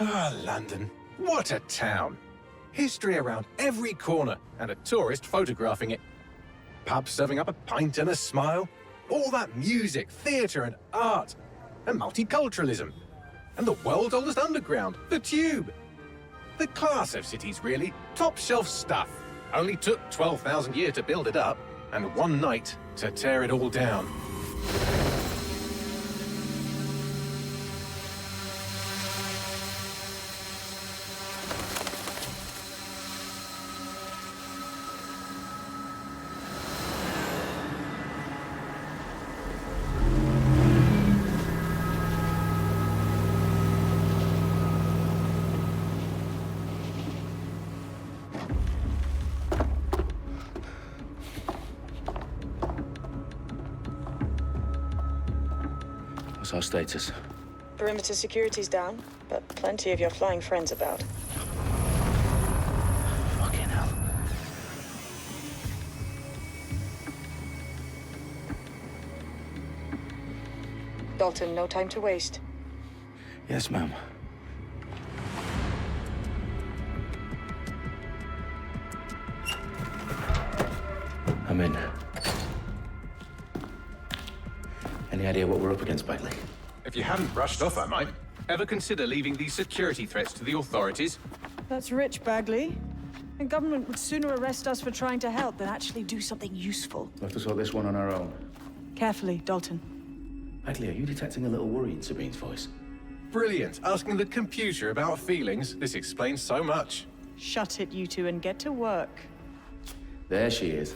Ah, London. What a town. History around every corner and a tourist photographing it. Pubs serving up a pint and a smile. All that music, theatre and art. And multiculturalism. And the world's oldest underground, the Tube. The class of cities, really. Top shelf stuff. Only took 12,000 years to build it up, and one night to tear it all down. What's our status? Perimeter security's down, but plenty of your flying friends about. Fucking hell. Dalton, no time to waste. Yes, ma'am. I'm in. Any idea what we're up against, Bagley? If you hadn't brushed off, I might. Ever consider leaving these security threats to the authorities? That's rich, Bagley. The government would sooner arrest us for trying to help than actually do something useful. We'll have to sort this one on our own. Carefully, Dalton. Bagley, are you detecting a little worry in Sabine's voice? Brilliant. Asking the computer about feelings. This explains so much. Shut it, you two, and get to work. There she is.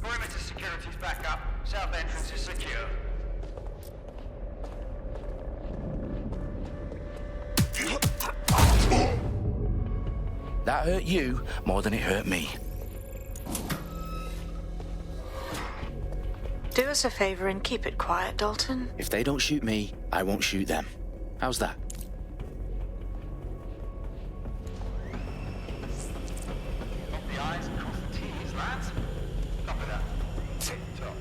Perimeter security's back up. South entrance is secure. That hurt you more than it hurt me. Do us a favor and keep it quiet, Dalton. If they don't shoot me, I won't shoot them. How's that? Dot the I's and cross the T's, lads. Copy that. Tip top.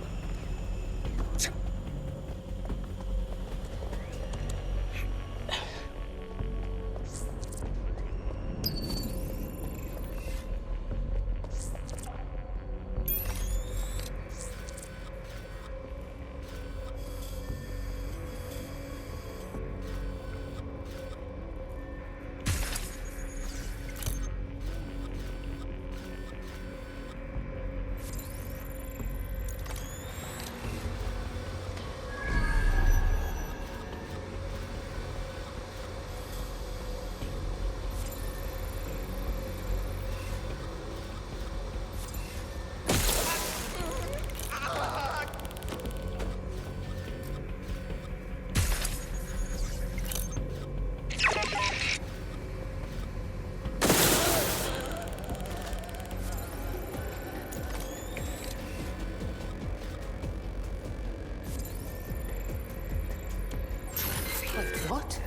What?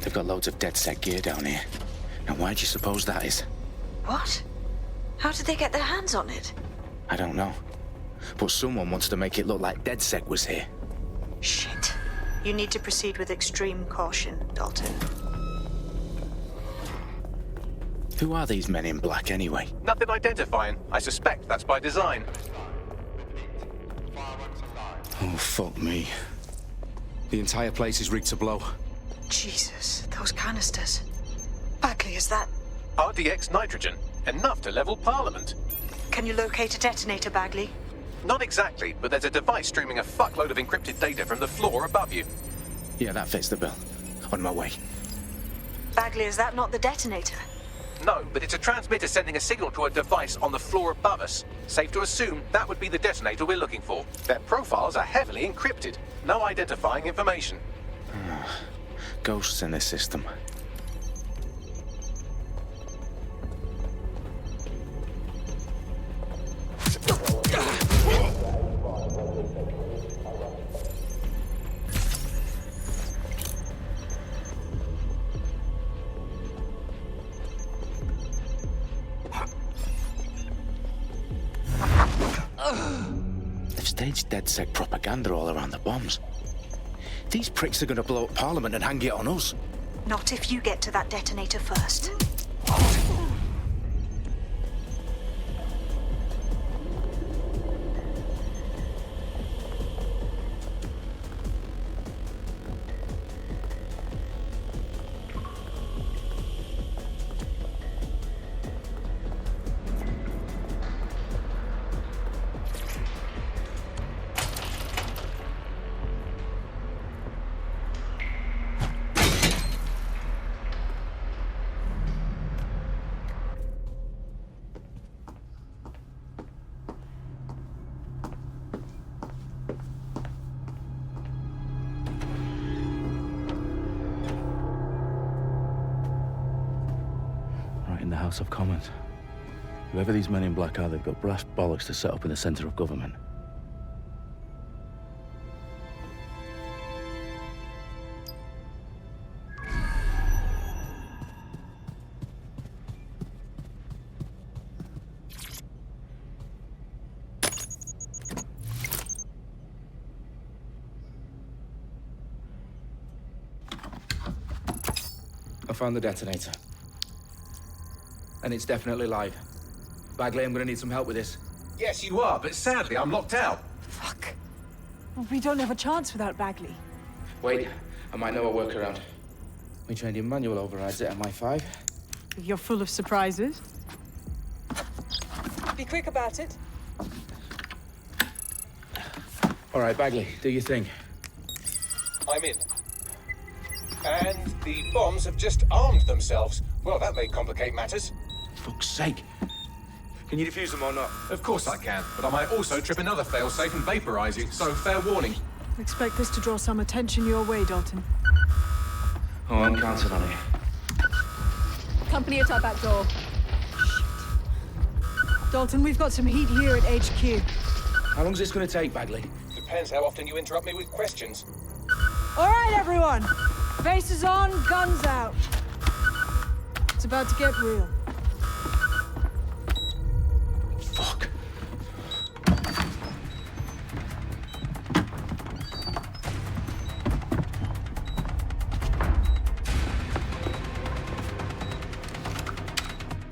They've got loads of DedSec gear down here. Now, why do you suppose that is? What? How did they get their hands on it? I don't know. But someone wants to make it look like DedSec was here. Shit. You need to proceed with extreme caution, Dalton. Who are these men in black, anyway? Nothing identifying. I suspect that's by design. Fireworks alive. Oh, fuck me. The entire place is rigged to blow. Jesus, those canisters. Bagley, is that... RDX nitrogen. Enough to level Parliament. Can you locate a detonator, Bagley? Not exactly, but there's a device streaming a fuckload of encrypted data from the floor above you. Yeah, that fits the bill. On my way. Bagley, is that not the detonator? No, but it's a transmitter sending a signal to a device on the floor above us. Safe to assume that would be the detonator we're looking for. Their profiles are heavily encrypted. No identifying information. Ghosts in this system. They've staged DedSec propaganda all around the bombs. These pricks are gonna blow up Parliament and hang it on us. Not if you get to that detonator first. In the House of Commons. Whoever these men in black are, they've got brass bollocks to set up in the centre of government. I found the detonator. And it's definitely live. Bagley, I'm gonna need some help with this. Yes, you are, but sadly, I'm locked out. Fuck. Well, we don't have a chance without Bagley. Wait, I might know a workaround. We trained in manual overrides at MI5. You're full of surprises. Be quick about it. All right, Bagley, do your thing. I'm in. And the bombs have just armed themselves. Well, that may complicate matters. Fuck's sake. Can you defuse them or not? Of course I can, but I might also trip another failsafe and vaporize you, so fair warning. Expect this to draw some attention your way, Dalton. Oh, I'm counting on it. Company at our back door. Dalton, we've got some heat here at HQ. How long's this gonna take, Bagley? Depends how often you interrupt me with questions. All right, everyone. Faces on, guns out. It's about to get real. Fuck.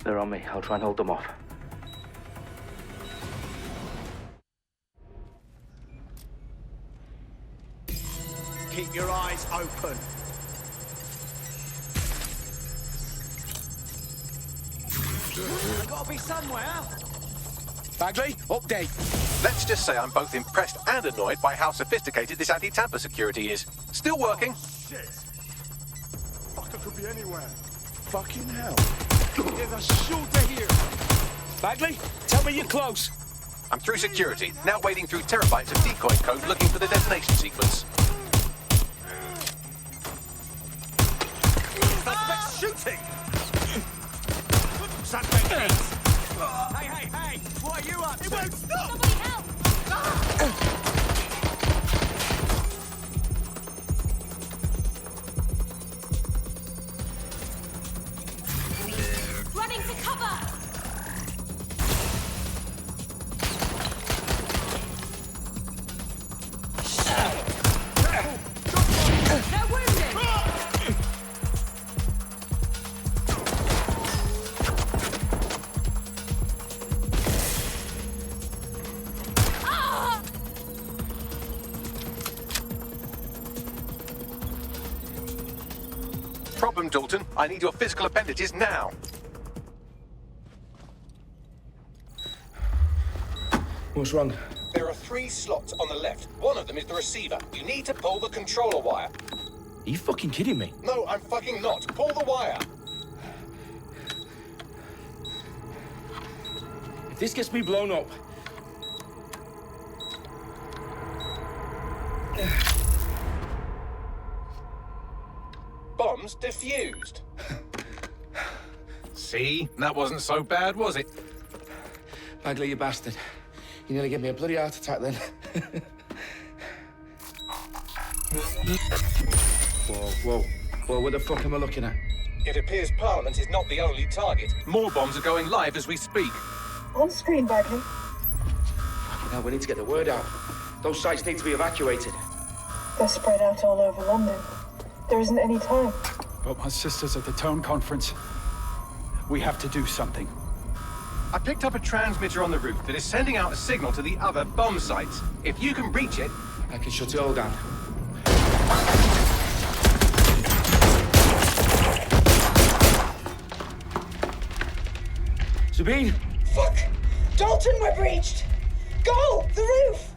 They're on me. I'll try and hold them off. Keep your eyes open. I gotta be somewhere. Bagley, update. Let's just say I'm both impressed and annoyed by how sophisticated this anti-tamper security is. Still working. Shit. Fucker could be anywhere. Fucking hell. There's a shooter here. Bagley, tell me you're close. I'm through security, now wading through terabytes of decoy code looking for the detonation sequence. Suspect shooting. Suspect hits. Hey, what are you up to? It won't stop. Somebody help! Running to cover! They're wounded! Problem, Dalton. I need your physical appendages now. What's wrong? There are 3 slots on the left. One of them is the receiver. You need to pull the controller wire. Are you fucking kidding me? No, I'm fucking not. Pull the wire. If this gets me blown up... just defused. See? That wasn't so bad, was it? Bagley, you bastard. You nearly gave me a bloody heart attack then. Whoa. What the fuck am I looking at? It appears Parliament is not the only target. More bombs are going live as we speak. On screen, Bagley. Now we need to get the word out. Those sites need to be evacuated. They're spread out all over London. There isn't any time. But my sister's at the Tone Conference. We have to do something. I picked up a transmitter on the roof that is sending out a signal to the other bomb sites. If you can reach it... I can shut it all down. Sabine! Fuck! Dalton, we're breached! Go! The roof!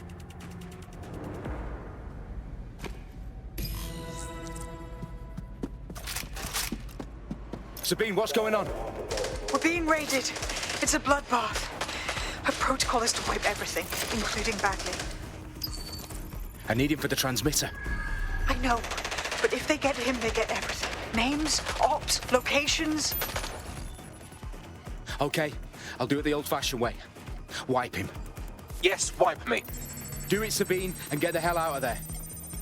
Sabine, what's going on? We're being raided. It's a bloodbath. Our protocol is to wipe everything, including Bagley. I need him for the transmitter. I know, but if they get him, they get everything. Names, ops, locations. Okay, I'll do it the old-fashioned way. Wipe him. Yes, wipe me. Do it, Sabine, and get the hell out of there.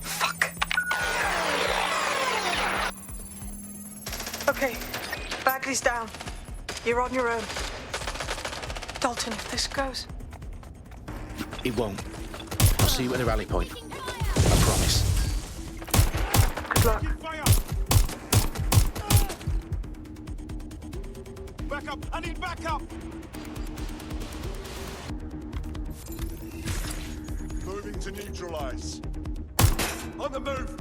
Fuck. Okay, Bagley's down. You're on your own. Dalton, if this goes... It won't. I'll see you at the rally point. I promise. Good luck. Back up! I need backup! Moving to neutralize. On the move!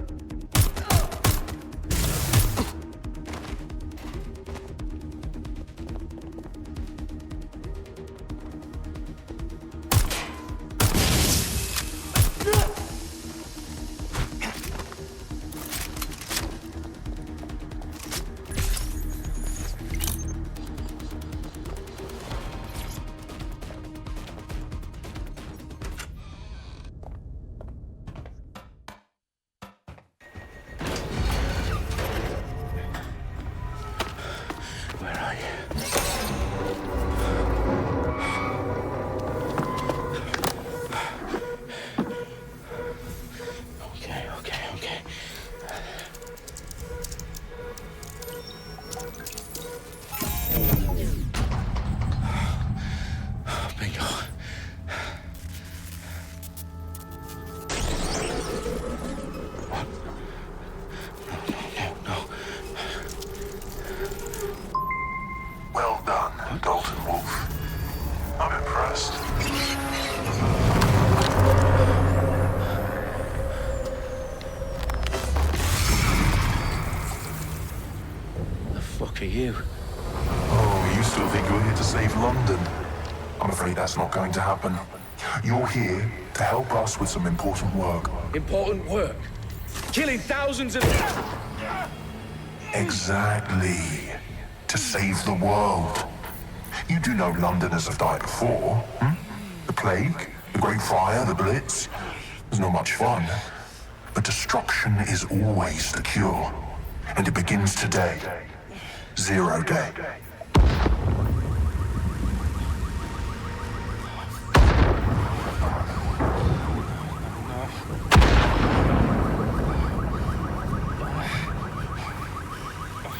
Okay. Bingo. No. Well done, Dalton Wolf. I'm impressed. The fuck are you? Oh, you still think you're here to save London? I'm afraid that's not going to happen. You're here to help us with some important work. Important work. Killing thousands of... Exactly. To save the world. You do know Londoners have died before, hmm? The Plague, the Great Fire, the Blitz. It's not much fun. But destruction is always the cure. And it begins today. 0 day.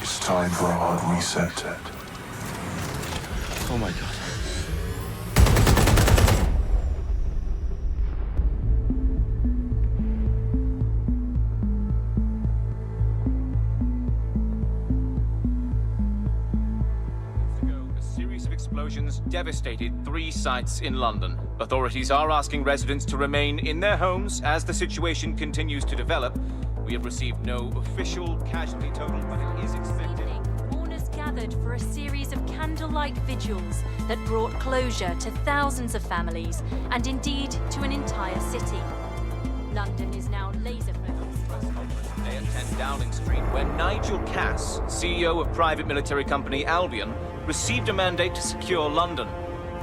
It's time for a hard reset. Oh my God. A series of explosions devastated 3 sites in London. Authorities are asking residents to remain in their homes as the situation continues to develop. We have received no official casualty total, but it is expected. Mourners gathered for a series of candlelight vigils that brought closure to thousands of families and indeed to an entire city. London is now laser focused. Today at 10 Downing Street, where Nigel Cass, CEO of private military company Albion, received a mandate to secure London.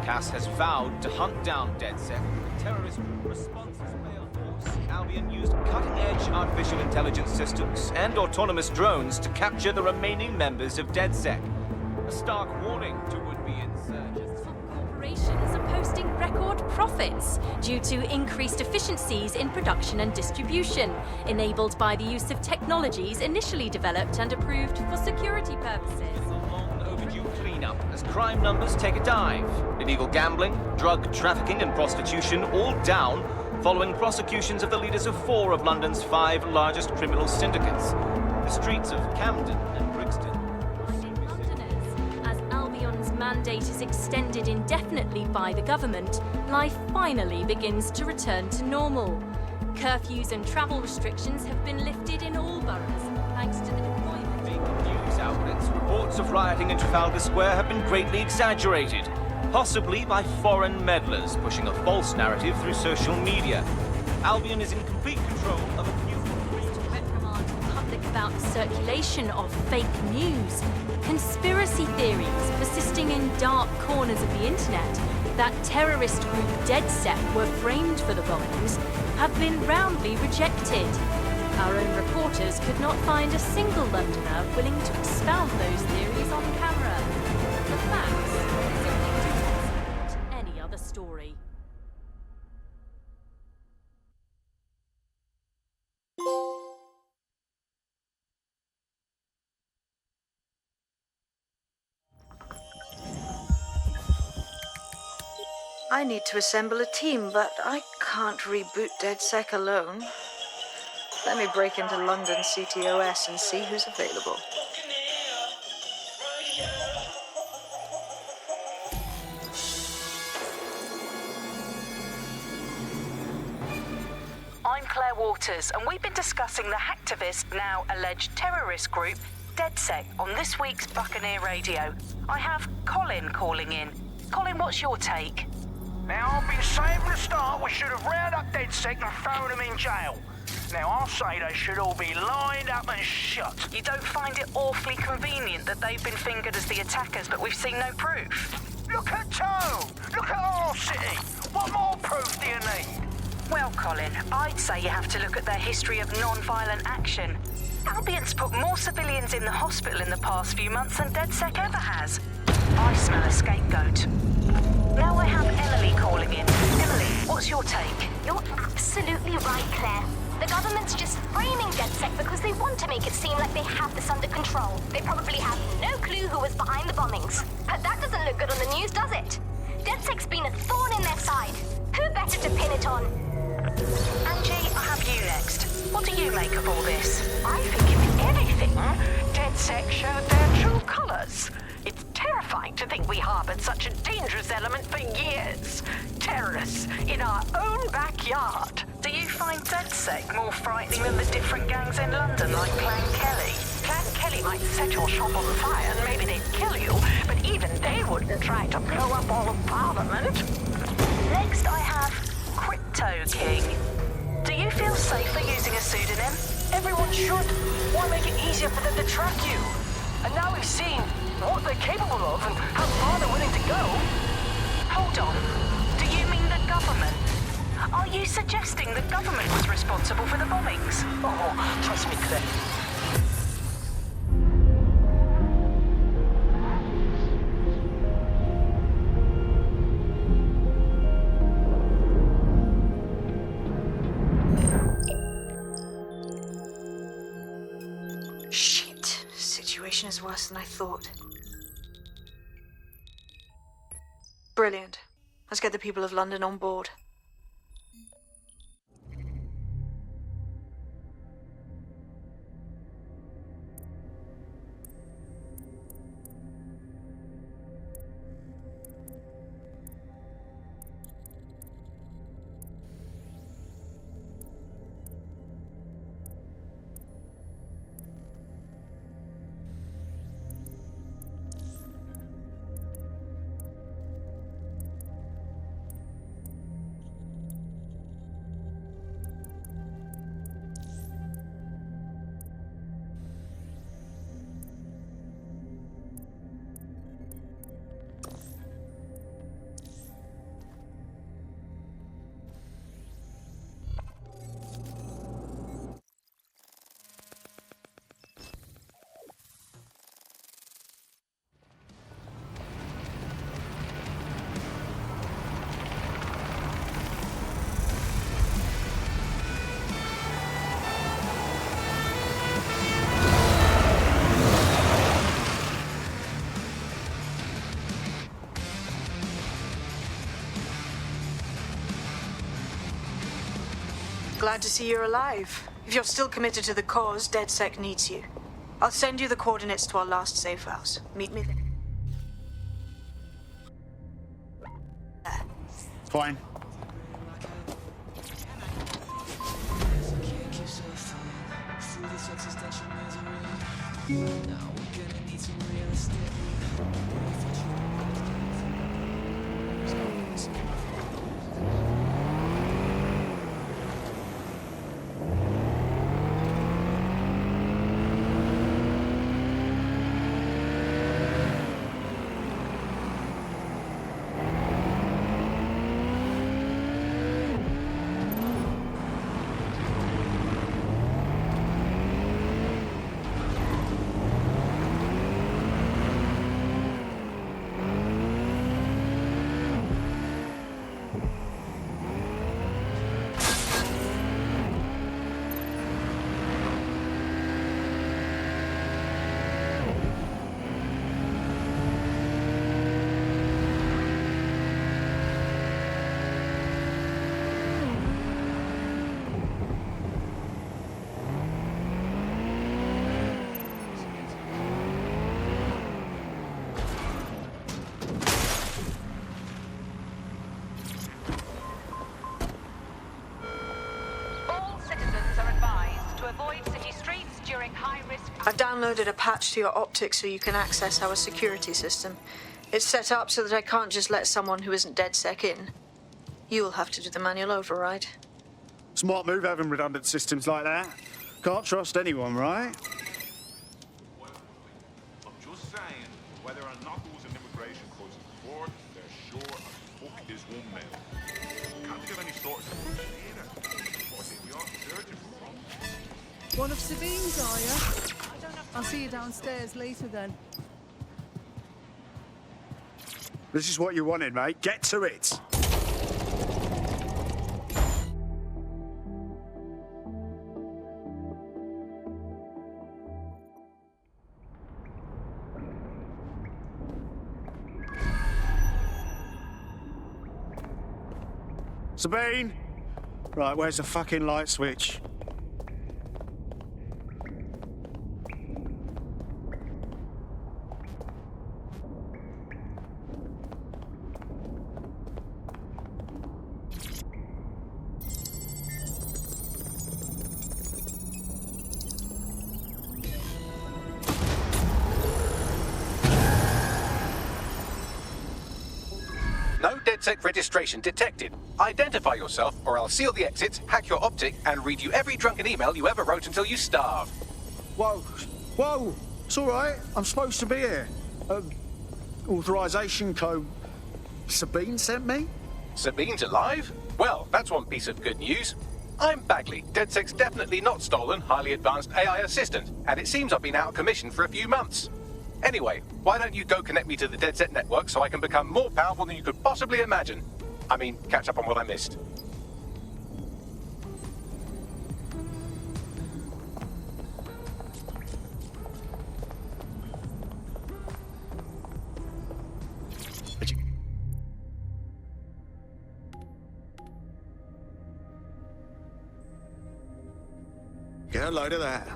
Cass has vowed to hunt down DedSec. Terrorist responses play a force. Albion used cutting-edge artificial intelligence systems and autonomous drones to capture the remaining members of DedSec. A stark warning to would-be insurgents. Corporations are posting record profits due to increased efficiencies in production and distribution, enabled by the use of technologies initially developed and approved for security purposes. A long overdue cleanup as crime numbers take a dive. Illegal gambling, drug trafficking and prostitution all down following prosecutions of the leaders of 4 of London's 5 largest criminal syndicates. The streets of Camden and Brixton. As Albion's mandate is extended indefinitely by the government, life finally begins to return to normal. Curfews and travel restrictions have been lifted in all boroughs, thanks to the deployment. News outlets, reports of rioting in Trafalgar Square have been greatly exaggerated, possibly by foreign meddlers pushing a false narrative through social media. Albion is in complete control of a few... reprimand the public about the circulation of fake news, conspiracy theories persisting in dark corners of the internet that terrorist group DedSec were framed for the bombings have been roundly rejected. Our own reporters could not find a single Londoner willing to expound those theories on camera. The facts simply do not support any other story. I need to assemble a team, but I can't reboot DedSec alone. Let me break into London CTOS and see who's available. I'm Claire Waters, and we've been discussing the hacktivist, now alleged terrorist group, DedSec, on this week's Buccaneer Radio. I have Colin calling in. Colin, what's your take? Now, I've been saying from the start we should have rounded up DedSec and thrown them in jail. Now, I'll say they should all be lined up and shot. You don't find it awfully convenient that they've been fingered as the attackers, but we've seen no proof? Look at Tone! Look at our city! What more proof do you need? Well, Colin, I'd say you have to look at their history of non-violent action. Albion's put more civilians in the hospital in the past few months than DedSec ever has. I smell a scapegoat. Now I have Emily calling in. Emily, what's your take? You're absolutely right, Claire. The government's just framing DedSec because they want to make it seem like they have this under control. They probably have no clue who was behind the bombings. But that doesn't look good on the news, does it? DedSec's been a thorn in their side. Who better to pin it on? Angie, I have you next. What do you make of all this? I think if anything, DedSec showed their true colors. It's terrifying to think we harbored such a dangerous element for years. Terrorists in our own backyard. Do you find DedSec more frightening than the different gangs in London, like Clan Kelly? Clan Kelly might set your shop on fire and maybe they'd kill you, but even they wouldn't try to blow up all of Parliament. Next I have Crypto King. Do you feel safer using a pseudonym? Everyone should. Why make it easier for them to track you? And now we've seen what they're capable of and how far they're willing to go. Hold on. Do you mean the government? Are you suggesting the government was responsible for the bombings? Oh, trust me, Claire. Shit. Situation is worse than I thought. Brilliant. Let's get the people of London on board. Glad to see you're alive. If you're still committed to the cause, DedSec needs you. I'll send you the coordinates to our last safe house. Meet me there. Fine. I've downloaded a patch to your optics so you can access our security system. It's set up so that I can't just let someone who isn't DedSec in. You'll have to do the manual override. Smart move having redundant systems like that. Can't trust anyone, right? I'm just saying, whether or not there was an immigration crisis before, there sure as fuck is one now. Can't think of any sort of solution either. I think we are searching for one. One of Sabine's, are you? I'll see you downstairs later then. This is what you wanted, mate. Get to it. Sabine! Right, where's the fucking light switch? No DedSec registration detected. Identify yourself, or I'll seal the exits, hack your optic, and read you every drunken email you ever wrote until you starve. Whoa, whoa, it's all right. I'm supposed to be here. Authorization code Sabine sent me? Sabine's alive? Well, that's one piece of good news. I'm Bagley, DedSec's definitely not stolen, highly advanced AI assistant, and it seems I've been out of commission for a few months. Anyway, why don't you go connect me to the DedSec network so I can become more powerful than you could possibly imagine? I mean, catch up on what I missed. Get a load of that.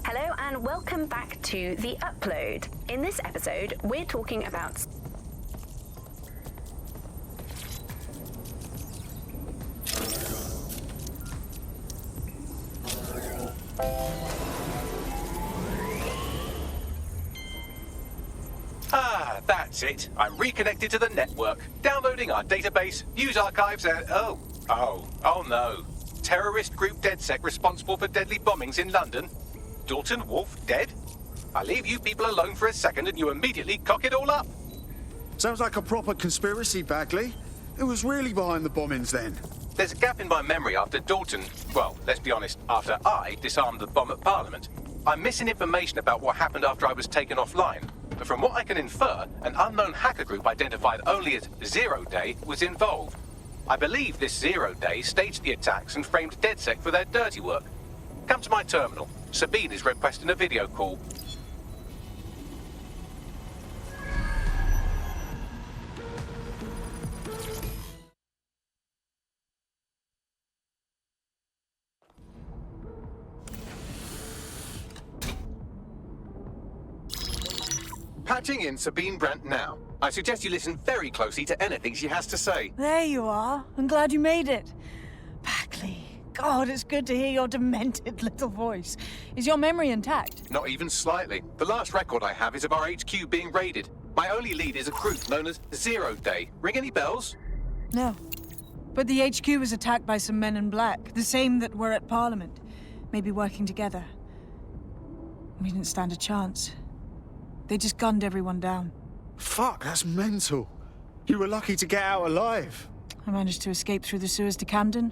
Hello and welcome back to The Upload. In this episode, we're talking about Ah, that's it. I'm reconnected to the network, downloading our database, news archives, and oh no. Terrorist group DedSec responsible for deadly bombings in London? Dalton Wolfe dead? I leave you people alone for a second and you immediately cock it all up. Sounds like a proper conspiracy, Bagley. Who was really behind the bombings then? There's a gap in my memory after Dalton, well, let's be honest, after I disarmed the bomb at Parliament. I'm missing information about what happened after I was taken offline. But from what I can infer, an unknown hacker group identified only as Zero Day was involved. I believe this Zero Day staged the attacks and framed DedSec for their dirty work. Come to my terminal. Sabine is requesting a video call. Patching in Sabine Brandt now. I suggest you listen very closely to anything she has to say. There you are. I'm glad you made it. Backley. God, it's good to hear your demented little voice. Is your memory intact? Not even slightly. The last record I have is of our HQ being raided. My only lead is a group known as 0 Day. Ring any bells? No. But the HQ was attacked by some men in black, the same that were at Parliament. Maybe working together. We didn't stand a chance. They just gunned everyone down. Fuck, that's mental. You were lucky to get out alive. I managed to escape through the sewers to Camden.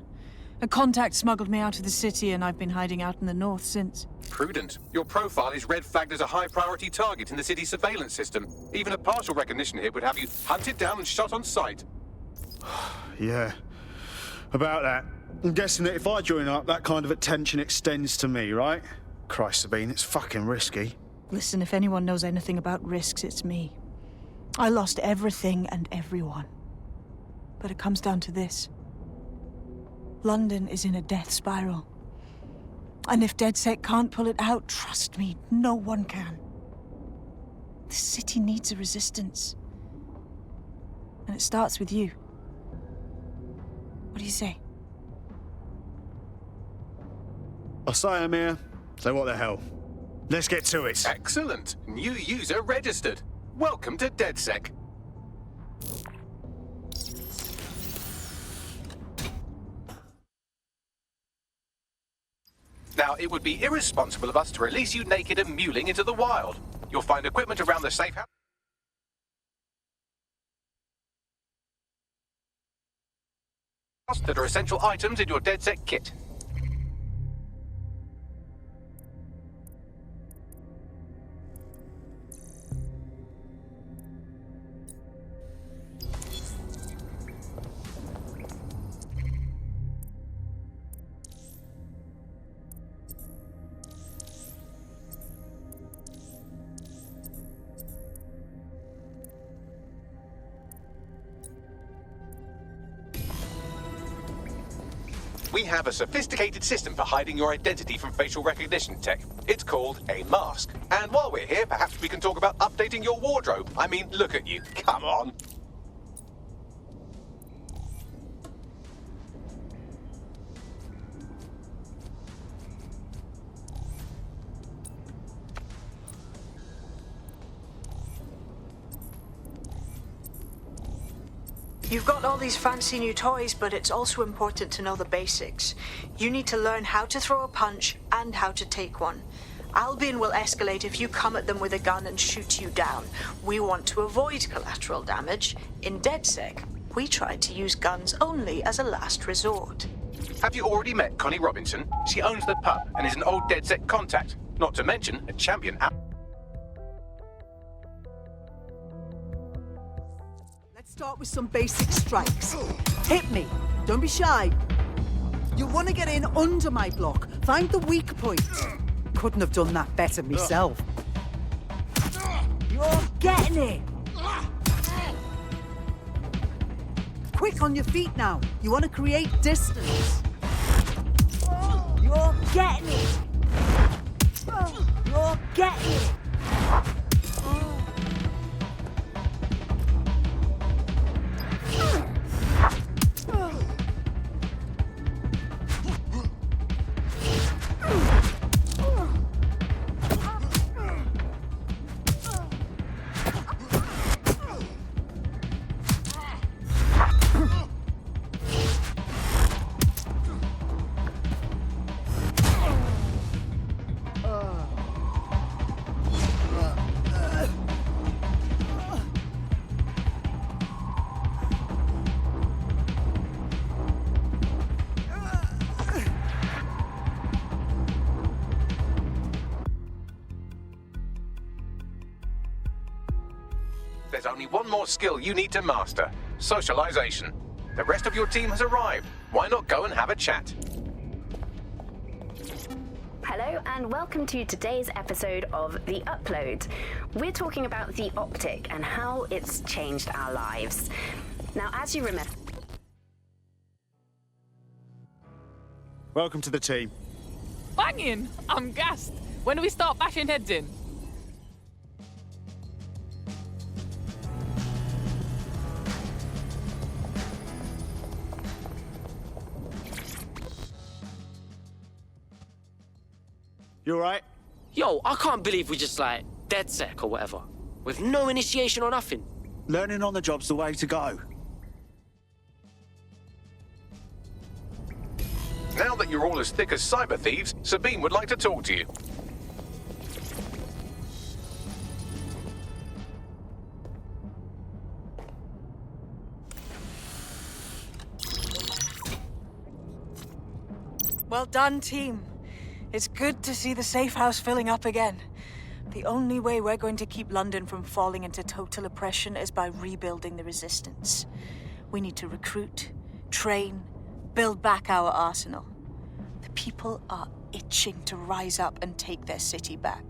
A contact smuggled me out of the city, and I've been hiding out in the north since. Prudent. Your profile is red flagged as a high-priority target in the city's surveillance system. Even a partial recognition hit would have you hunted down and shot on sight. Yeah, about that. I'm guessing that if I join up, that kind of attention extends to me, right? Christ, Sabine, it's fucking risky. Listen, if anyone knows anything about risks, it's me. I lost everything and everyone. But it comes down to this. London is in a death spiral. And if DedSec can't pull it out, trust me, no one can. The city needs a resistance. And it starts with you. What do you say? I say, Amir, so what the hell? Let's get to it. Excellent. New user registered. Welcome to DedSec. Now, it would be irresponsible of us to release you naked and mewling into the wild. You'll find equipment around the safe house that are essential items in your DedSec kit. We have a sophisticated system for hiding your identity from facial recognition tech. It's called a mask. And while we're here, perhaps we can talk about updating your wardrobe. I mean, look at you. Come on. You've got all these fancy new toys, but it's also important to know the basics. You need to learn how to throw a punch and how to take one. Albion will escalate if you come at them with a gun and shoot you down. We want to avoid collateral damage. In DedSec, we try to use guns only as a last resort. Have you already met Connie Robinson? She owns the pub and is an old DedSec contact. Not to mention a champion Start with some basic strikes. Hit me. Don't be shy. You want to get in under my block. Find the weak point. Couldn't have done that better myself. You're getting it. Quick on your feet now. You want to create distance. You're getting it. You're getting it. There's only one more skill you need to master. Socialization. The rest of your team has arrived. Why not go and have a chat? Hello and welcome to today's episode of The Upload. We're talking about the optic and how it's changed our lives. Now, as you remember... Welcome to the team. Banging! I'm gassed. When do we start bashing heads in? You alright? Yo, I can't believe we just, like, DedSec or whatever. With no initiation or nothing. Learning on the job's the way to go. Now that you're all as thick as cyber thieves, Sabine would like to talk to you. Well done, team. It's good to see the safe house filling up again. The only way we're going to keep London from falling into total oppression is by rebuilding the resistance. We need to recruit, train, build back our arsenal. The people are itching to rise up and take their city back.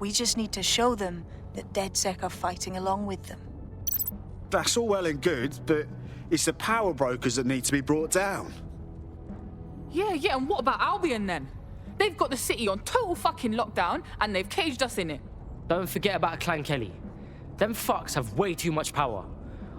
We just need to show them that DedSec are fighting along with them. That's all well and good, but it's the power brokers that need to be brought down. Yeah, and what about Albion then? They've got the city on total fucking lockdown and they've caged us in it. Don't forget about Clan Kelly. Them fucks have way too much power.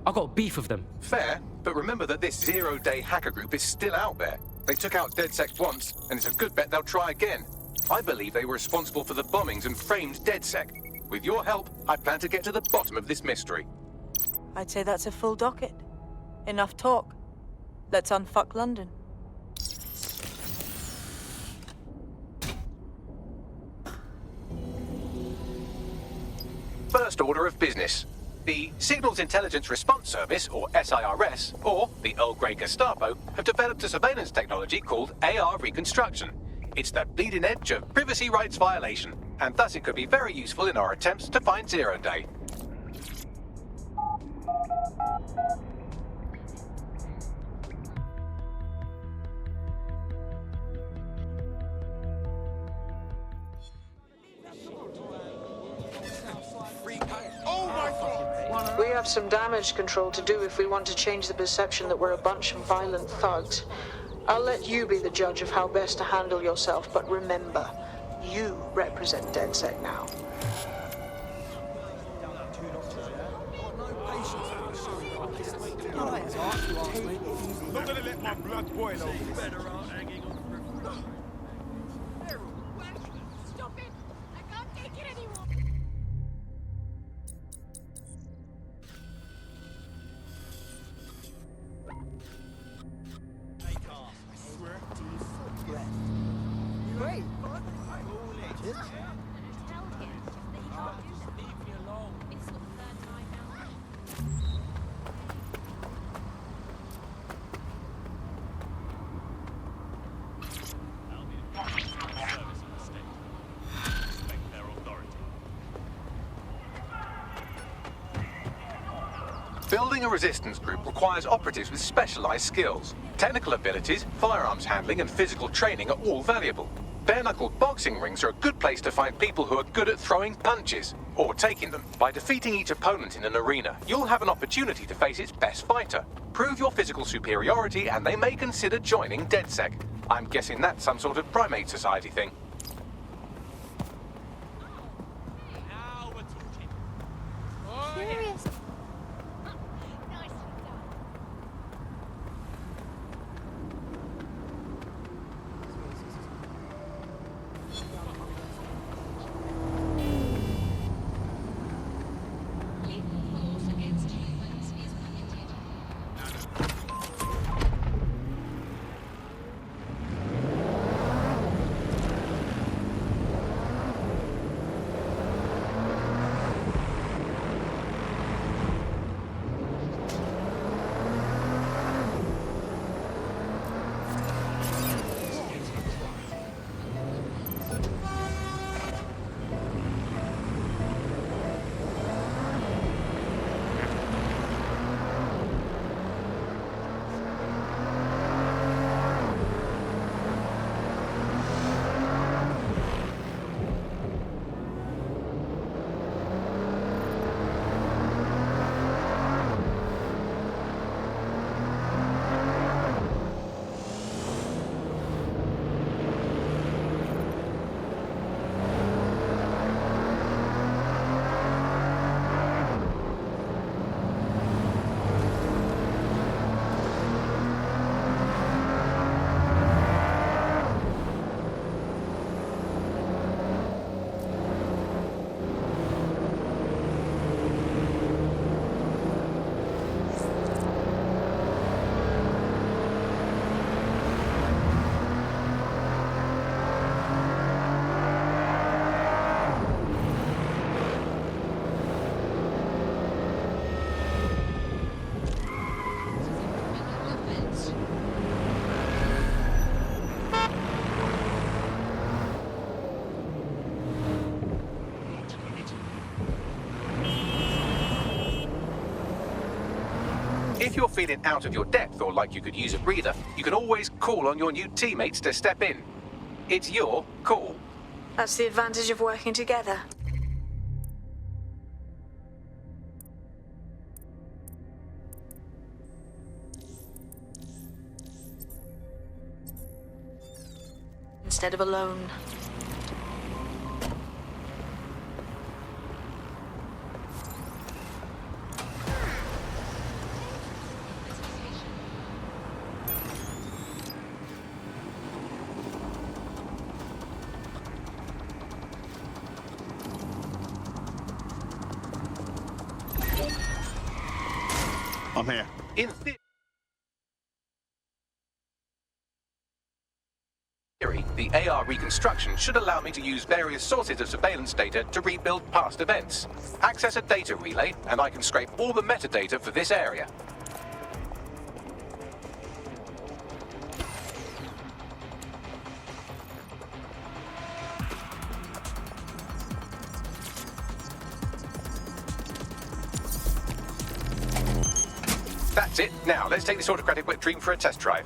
I got beef with them. Fair, but remember that this zero-day hacker group is still out there. They took out DedSec once, and it's a good bet they'll try again. I believe they were responsible for the bombings and framed DedSec. With your help, I plan to get to the bottom of this mystery. I'd say that's a full docket. Enough talk. Let's unfuck London. First order of business. The Signals Intelligence Response Service, or SIRS, or the Earl Grey Gestapo, have developed a surveillance technology called AR Reconstruction. It's the bleeding edge of privacy rights violation, and thus it could be very useful in our attempts to find Zero Day. We have some damage control to do if we want to change the perception that we're a bunch of violent thugs. I'll let you be the judge of how best to handle yourself, but remember, you represent DedSec now. I'm not gonna let my blood boil over this. Stop it! I can't take it anymore! Great. Building a resistance group requires operatives with specialized skills. Technical abilities, firearms handling, and physical training are all valuable. Bare-knuckle boxing rings are a good place to find people who are good at throwing punches, or taking them. By defeating each opponent in an arena, you'll have an opportunity to face its best fighter. Prove your physical superiority, and they may consider joining DedSec. I'm guessing that's some sort of primate society thing. Curious. If you're feeling out of your depth or like you could use a breather, you can always call on your new teammates to step in. It's your call. That's the advantage of working together. Instead of alone. I'm here. In theory, the AR reconstruction should allow me to use various sources of surveillance data to rebuild past events. Access a data relay, and I can scrape all the metadata for this area. That's it. Now, let's take this autocratic wet dream for a test drive.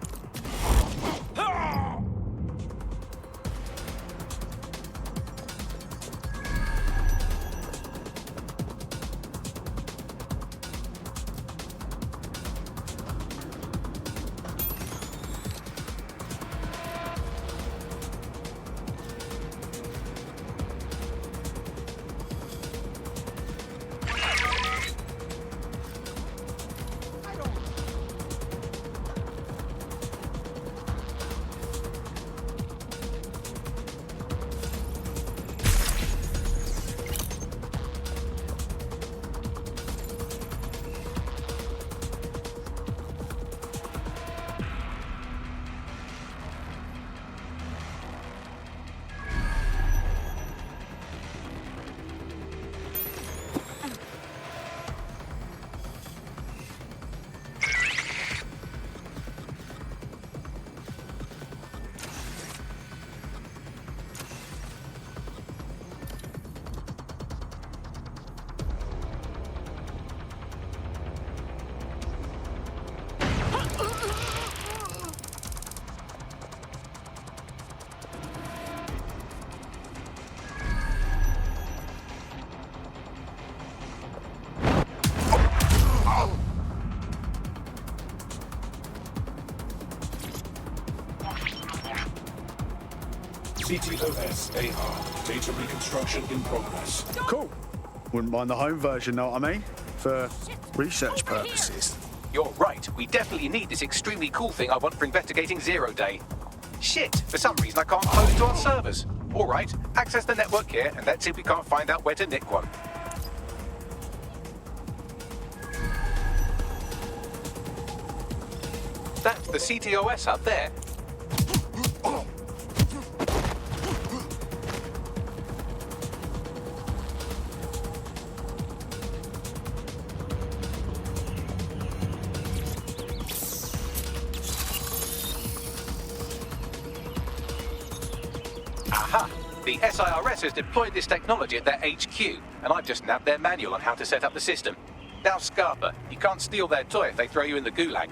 CTOS AR. Data reconstruction in progress. Cool. Wouldn't mind the home version, know what I mean? For research purposes. You're right. We definitely need this extremely cool thing I want for investigating Zero Day. Shit! For some reason I can't close to our servers. All right, access the network here, and let's see if we can't find out where to nick one. That's the CTOS up there. Aha! The SIRS has deployed this technology at their HQ, and I've just nabbed their manual on how to set up the system. Now, Scarpa, you can't steal their toy if they throw you in the gulag.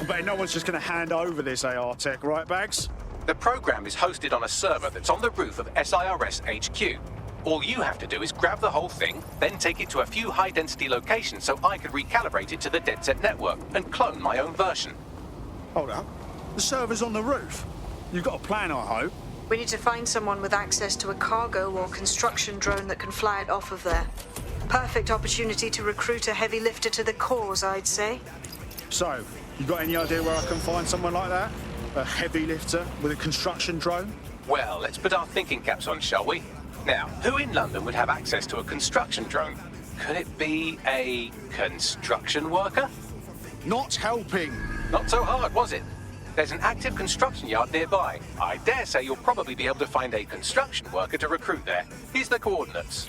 I bet no one's just going to hand over this AR tech, right, Bags? The program is hosted on a server that's on the roof of SIRS HQ. All you have to do is grab the whole thing, then take it to a few high-density locations so I can recalibrate it to the DedSec network and clone my own version. Hold up. The server's on the roof. You've got a plan, I hope. We need to find someone with access to a cargo or construction drone that can fly it off of there. Perfect opportunity to recruit a heavy lifter to the cause, I'd say. So, you got any idea where I can find someone like that? A heavy lifter with a construction drone? Well, let's put our thinking caps on, shall we? Now, who in London would have access to a construction drone? Could it be a construction worker? Not helping. Not so hard, was it? There's an active construction yard nearby. I dare say you'll probably be able to find a construction worker to recruit there. Here's the coordinates.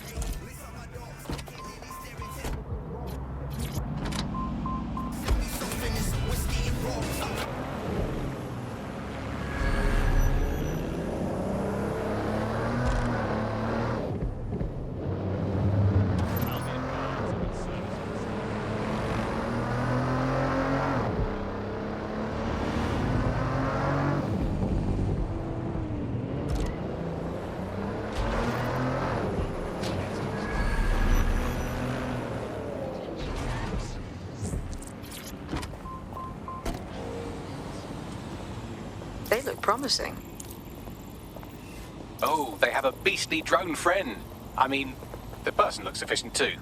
They look promising. Oh, they have a beastly drone friend. I mean, the person looks efficient too.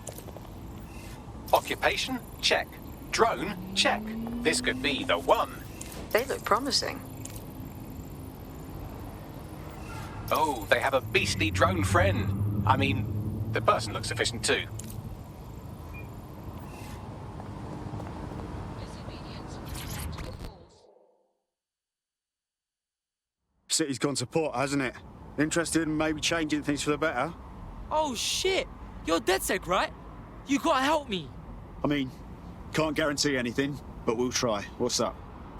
Occupation? Check. Drone? Check. This could be the one. They look promising. Oh, they have a beastly drone friend. I mean, the person looks efficient too. City's gone to pot, hasn't it? Interested in maybe changing things for the better? Oh shit! You're DedSec, right? You gotta help me. I mean, can't guarantee anything, but we'll try. What's up?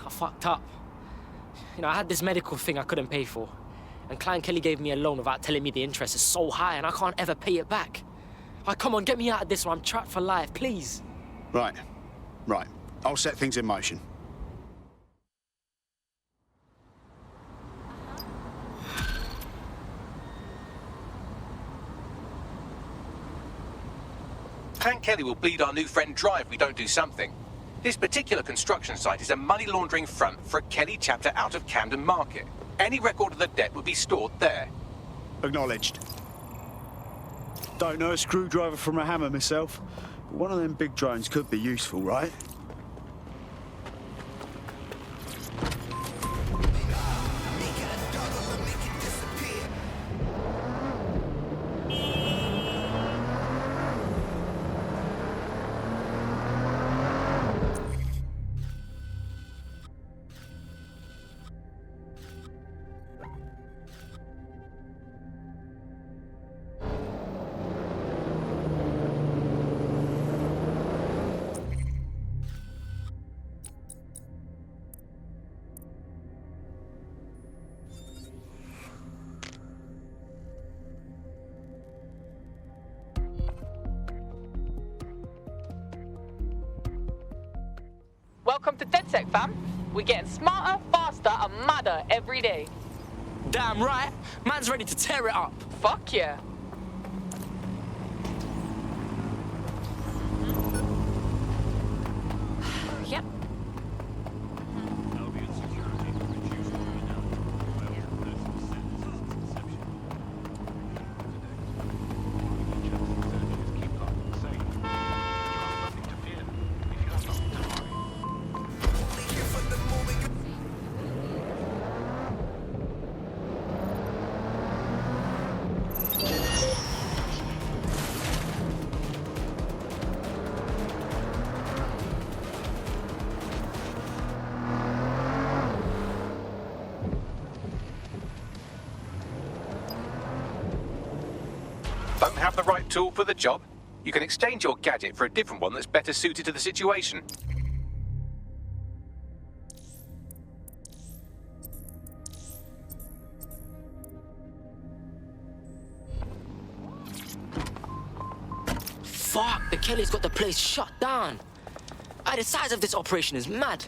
I fucked up. You know, I had this medical thing I couldn't pay for. And Clan Kelly gave me a loan without telling me the interest is so high and I can't ever pay it back. Come on, get me out of this or I'm trapped for life, please. Right. I'll set things in motion. Clan Kelly will bleed our new friend dry if we don't do something. This particular construction site is a money laundering front for a Kelly chapter out of Camden Market. Any record of the debt would be stored there. Acknowledged. Don't know a screwdriver from a hammer myself, but one of them big drones could be useful, right? Welcome to DedSec, fam. We're getting smarter, faster, and madder every day. Damn right. Man's ready to tear it up. Fuck yeah. Yep. Don't have the right tool for the job? You can exchange your gadget for a different one that's better suited to the situation. Fuck, the Kellys got the place shut down. The size of this operation is mad.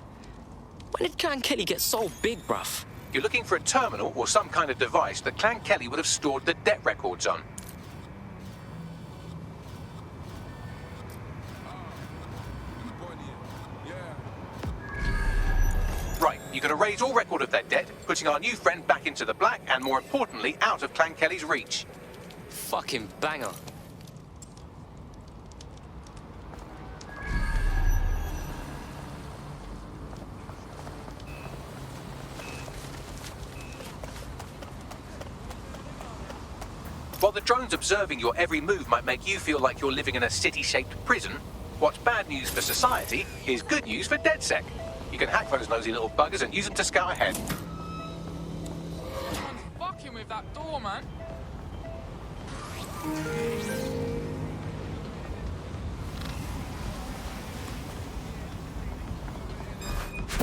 When did Clan Kelly get so big, bruv? You're looking for a terminal or some kind of device that Clan Kelly would have stored the debt records on. Right, you can erase all record of their debt, putting our new friend back into the black and, more importantly, out of Clan Kelly's reach. Fucking banger. While the drones observing your every move might make you feel like you're living in a city-shaped prison, what's bad news for society is good news for DedSec. You can hack those nosy little buggers and use them to scout ahead. Someone's fucking with that door, man.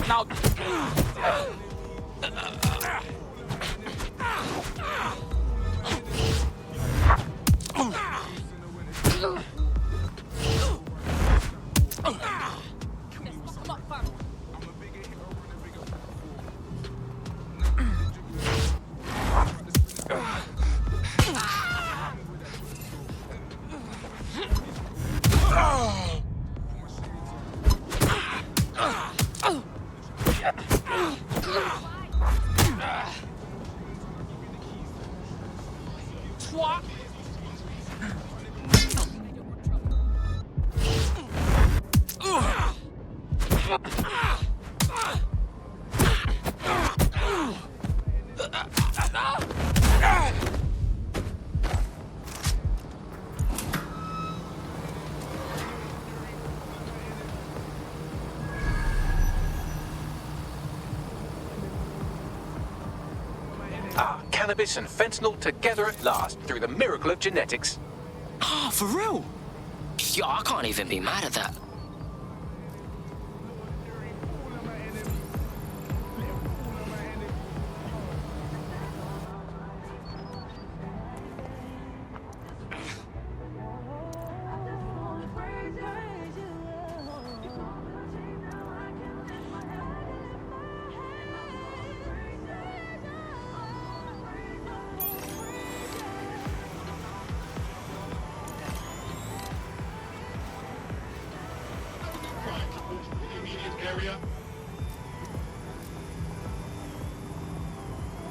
Now... Cannabis and fentanyl together at last through the miracle of genetics. Ah, for real? Yo, I can't even be mad at that.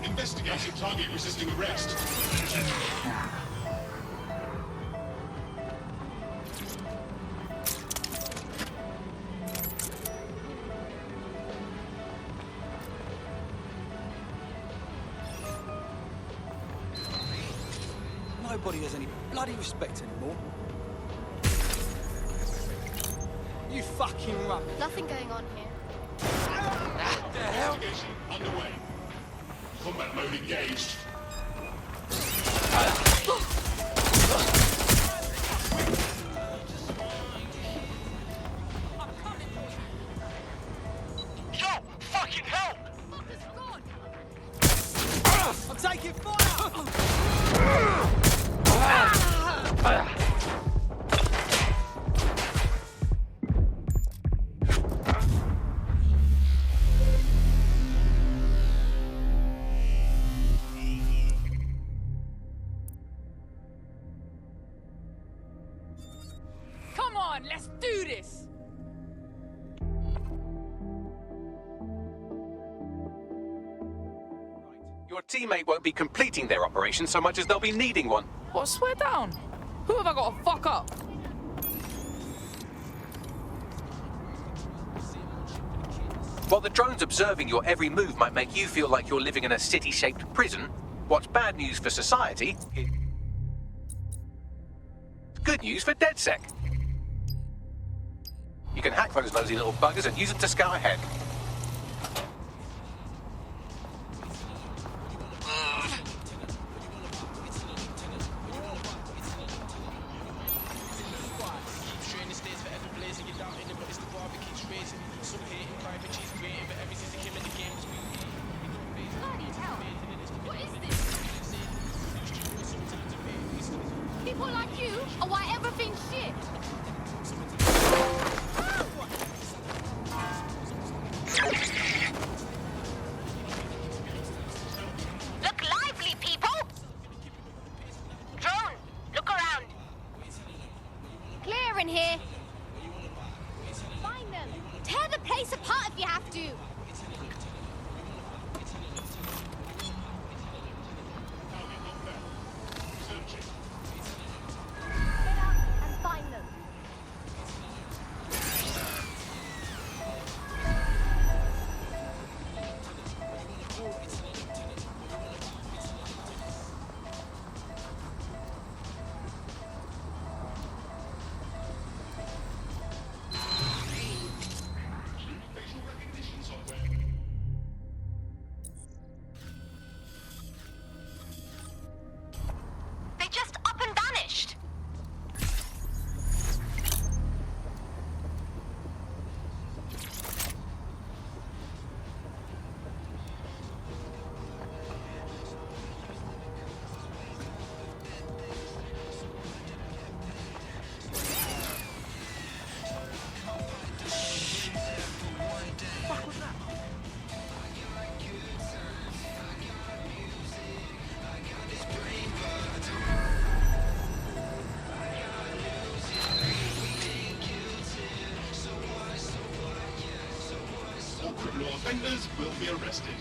Investigating target resisting arrest. Nobody has any bloody respect anymore. You fucking rubbish. Nothing going on here. What the hell? Investigation underway. Combat mode engaged. Yo, fucking help! I'm taking fire! Come on, let's do this! Your teammate won't be completing their operation so much as they'll be needing one. What, swear down? Who have I got to fuck up? While the drones observing your every move might make you feel like you're living in a city-shaped prison, what's bad news for society is good news for DedSec. You can hack those nosy little buggers and use it to scout ahead. People like you are why everything's shit. Look lively, people! Drone, look around. Clear in here. Find them. Tear the place apart if you have to. Get out and find them. They just up and vanished. All criminal offenders will be arrested.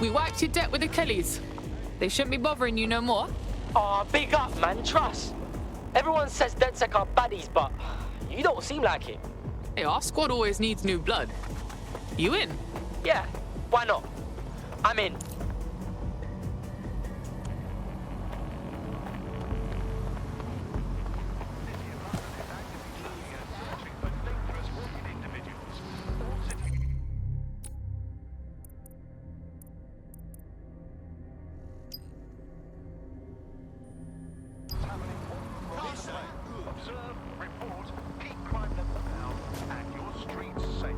We wiped your debt with the Kellys. They shouldn't be bothering you no more. Oh, big up, man. Trust. Everyone says DedSec are baddies, but you don't seem like it. Hey, our squad always needs new blood. You in? Yeah, why not? I'm in. Observe, report, keep crime level down, and your streets safe.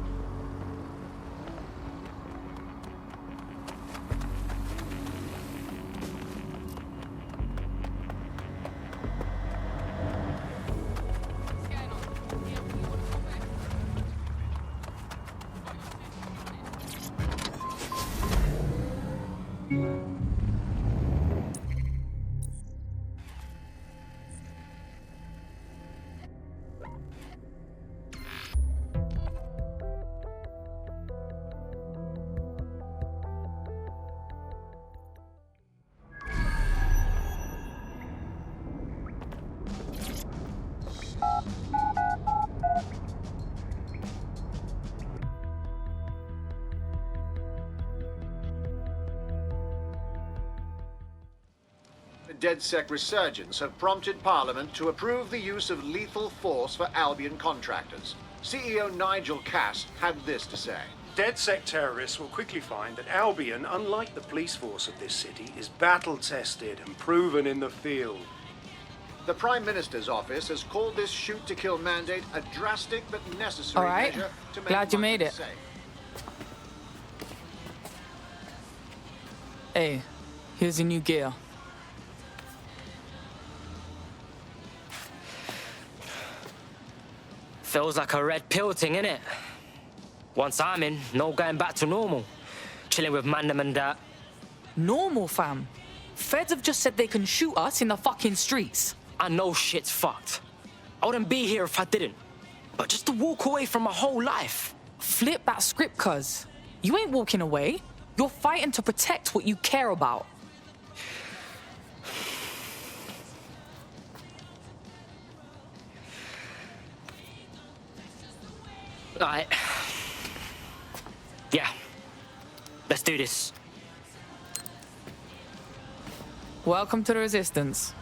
DedSec resurgence have prompted Parliament to approve the use of lethal force for Albion contractors. CEO Nigel Cass had this to say. DedSec terrorists will quickly find that Albion, unlike the police force of this city, is battle-tested and proven in the field. The Prime Minister's office has called this shoot-to-kill mandate a drastic but necessary All right. measure to make Glad you made London it. safe. Hey, here's your new gear. Feels like a red pill thing, innit? Once I'm in, no going back to normal. Chilling with Mandem and that. Normal, fam. Feds have just said they can shoot us in the fucking streets. I know shit's fucked. I wouldn't be here if I didn't. But just to walk away from my whole life. Flip that script, cuz. You ain't walking away. You're fighting to protect what you care about. Alright. Yeah. Let's do this. Welcome to the Resistance.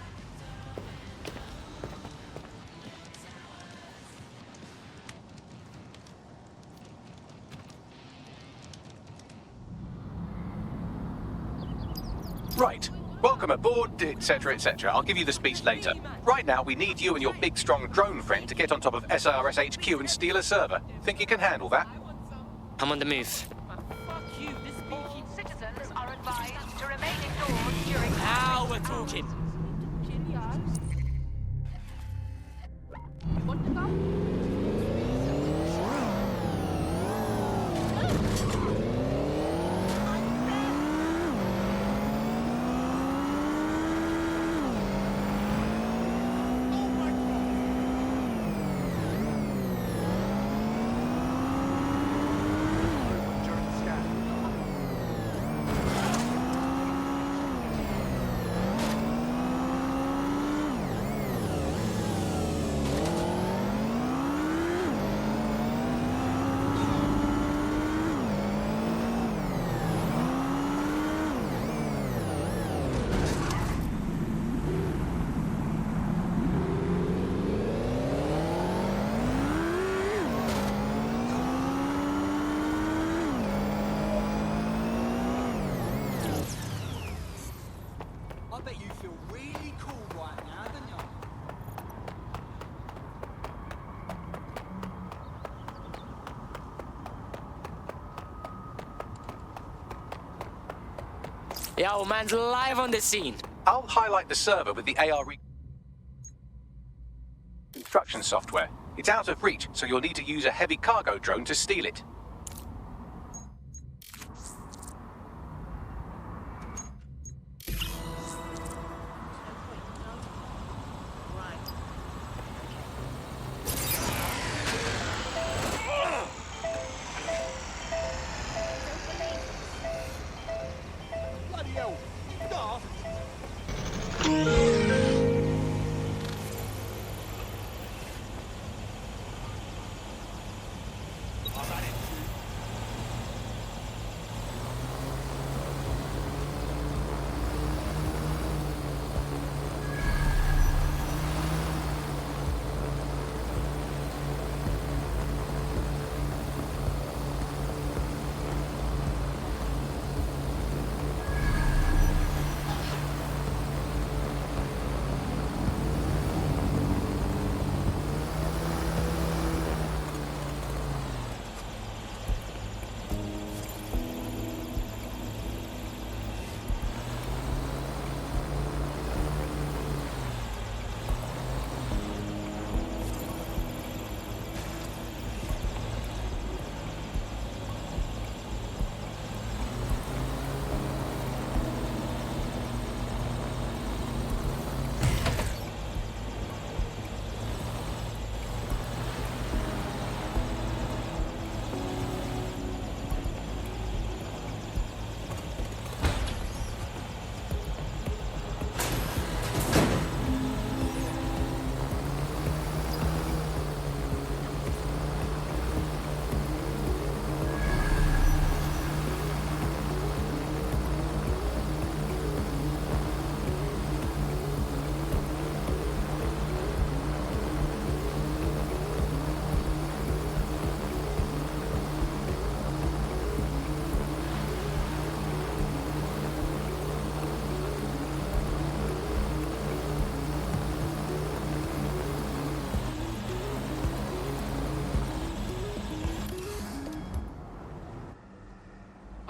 Right. Welcome aboard, etc., etc. I'll give you the speech later. Right now, we need you and your big, strong drone friend to get on top of SRS HQ and steal a server. Think you can handle that? I'm on the move. Citizens are advised to remain indoors during... Now we're talking. I bet you feel really cool right now, don't you? Yo, man's live on the scene. I'll highlight the server with the AR construction software. It's out of reach, so you'll need to use a heavy cargo drone to steal it. hell. Daft.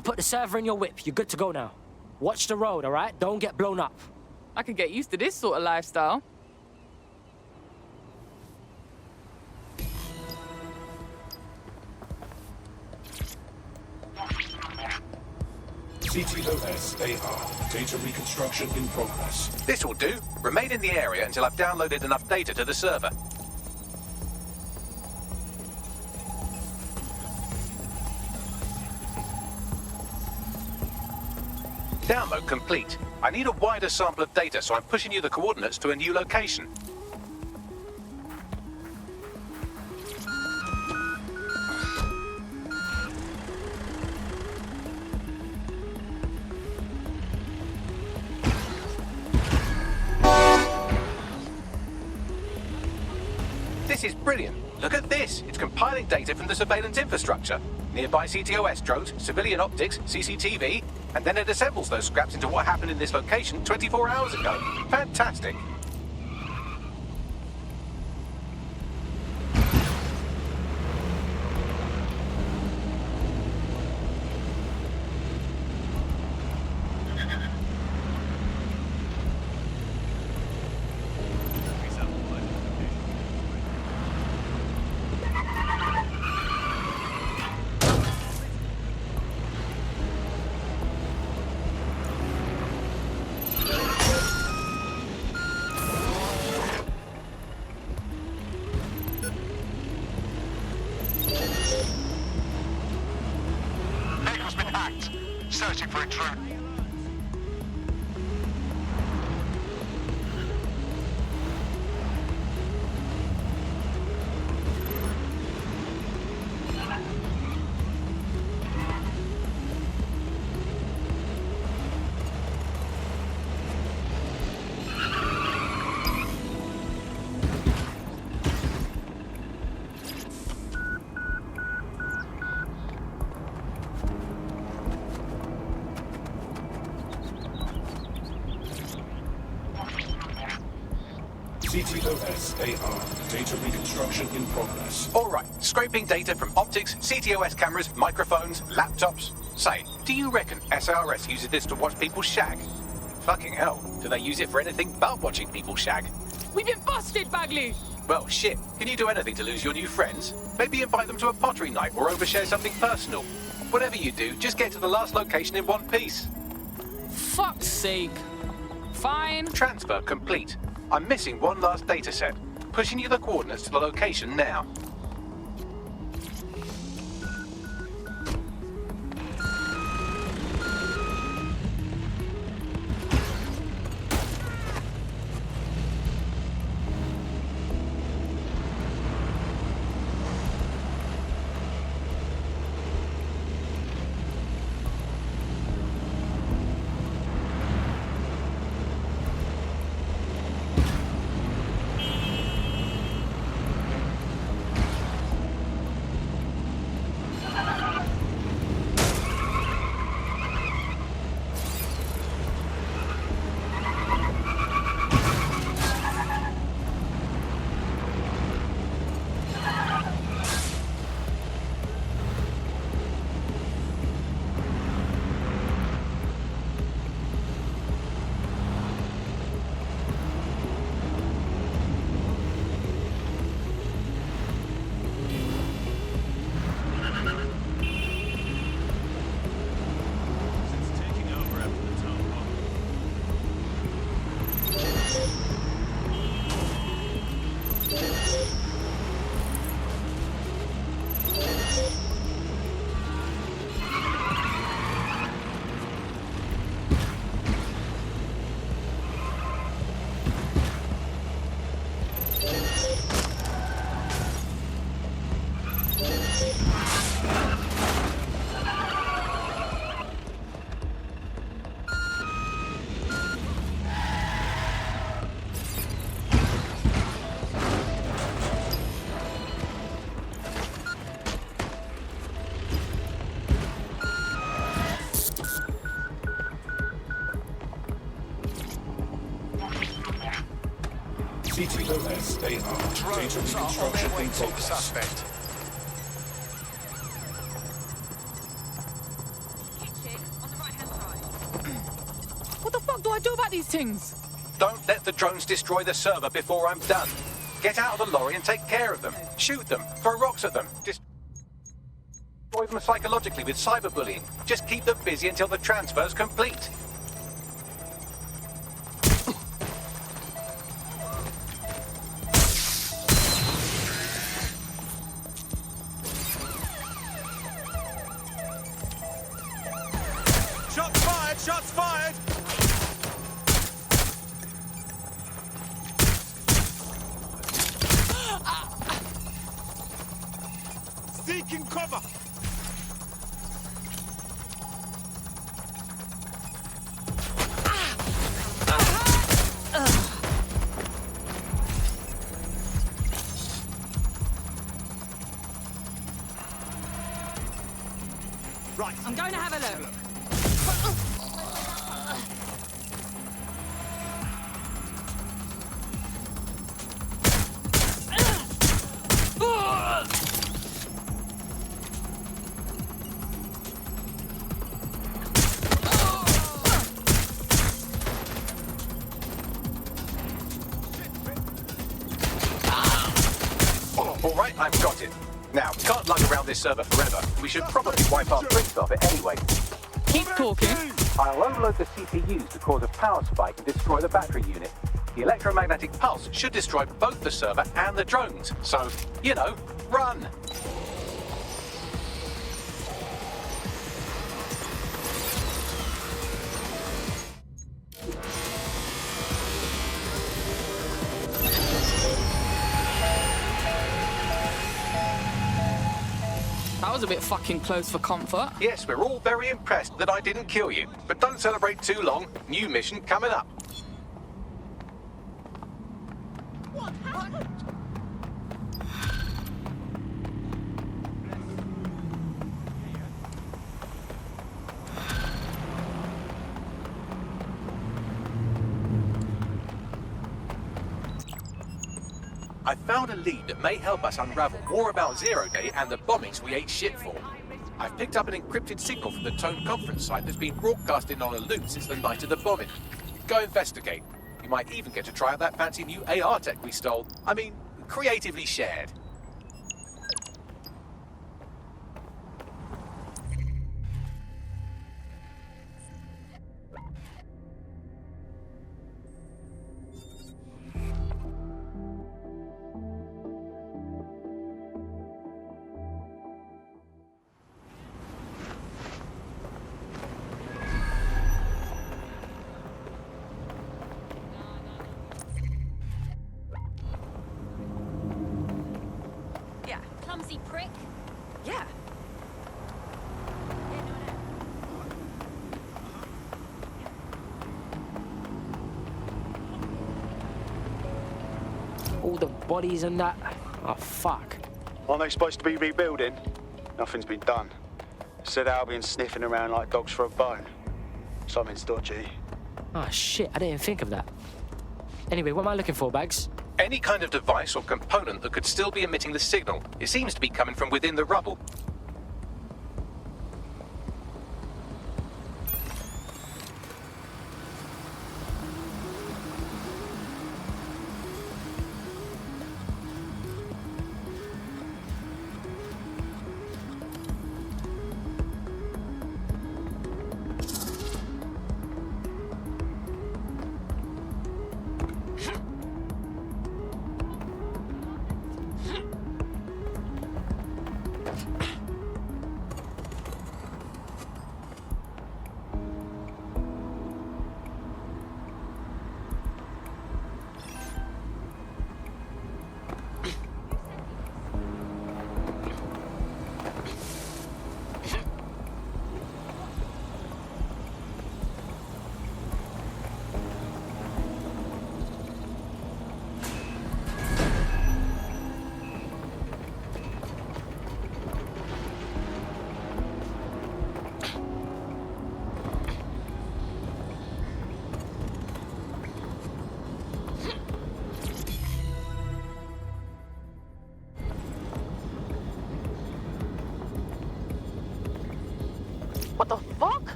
I'll put the server in your whip. You're good to go now. Watch the road, all right? Don't get blown up. I could get used to this sort of lifestyle. CTOS AR. Data reconstruction in progress. This will do. Remain in the area until I've downloaded enough data to the server. Download complete. I need a wider sample of data, so I'm pushing you the coordinates to a new location. This is brilliant. Look at this. It's compiling data from the surveillance infrastructure. Nearby CTOS drones, civilian optics, CCTV, and then it assembles those scraps into what happened in this location 24 hours ago. Fantastic. Searching for a intruder. CTOS AR. Data reconstruction in progress. All right, scraping data from optics, CTOS cameras, microphones, laptops. Say, do you reckon SRS uses this to watch people shag? Fucking hell, do they use it for anything but watching people shag? We've been busted, Bagley! Well, shit. Can you do anything to lose your new friends? Maybe invite them to a pottery night or overshare something personal. Whatever you do, just get to the last location in one piece. Fuck's sake. Fine. Transfer complete. I'm missing one last data set. Pushing you the coordinates to the location now. DOGS AR. Data reconstruction in progress. What the fuck do I do about these things? Don't let the drones destroy the server before I'm done. Get out of the lorry and take care of them. Shoot them. Throw rocks at them. Destroy them psychologically with cyberbullying. Just keep them busy until the transfer's complete. Shots fired! Shots fired! Seeking cover! Right. I'm going to have a look. All right, I've got it. Now, can't lug around this server forever. We should probably wipe our drinks off it anyway. Keep talking. I'll overload the CPUs to cause a power spike and destroy the battery unit. The electromagnetic pulse should destroy both the server and the drones. So, you know, run! That was a bit fucking close for comfort. Yes, we're all very impressed that I didn't kill you. But don't celebrate too long. New mission coming up. What happened? I found a lead that may help us unravel more about Zero Day and the bombings we ate shit for. I've picked up an encrypted signal from the Tone conference site that's been broadcasting on a loop since the night of the bombing. Go investigate. You might even get to try out that fancy new AR tech we stole. I mean, creatively shared. Clumsy prick. Yeah. All the bodies and that. Oh, fuck. Aren't they supposed to be rebuilding? Nothing's been done. Said Albion's sniffing around like dogs for a bone. Something's dodgy. Oh, shit. I didn't even think of that. Anyway, what am I looking for, Bags? Any kind of device or component that could still be emitting the signal. It seems to be coming from within the rubble.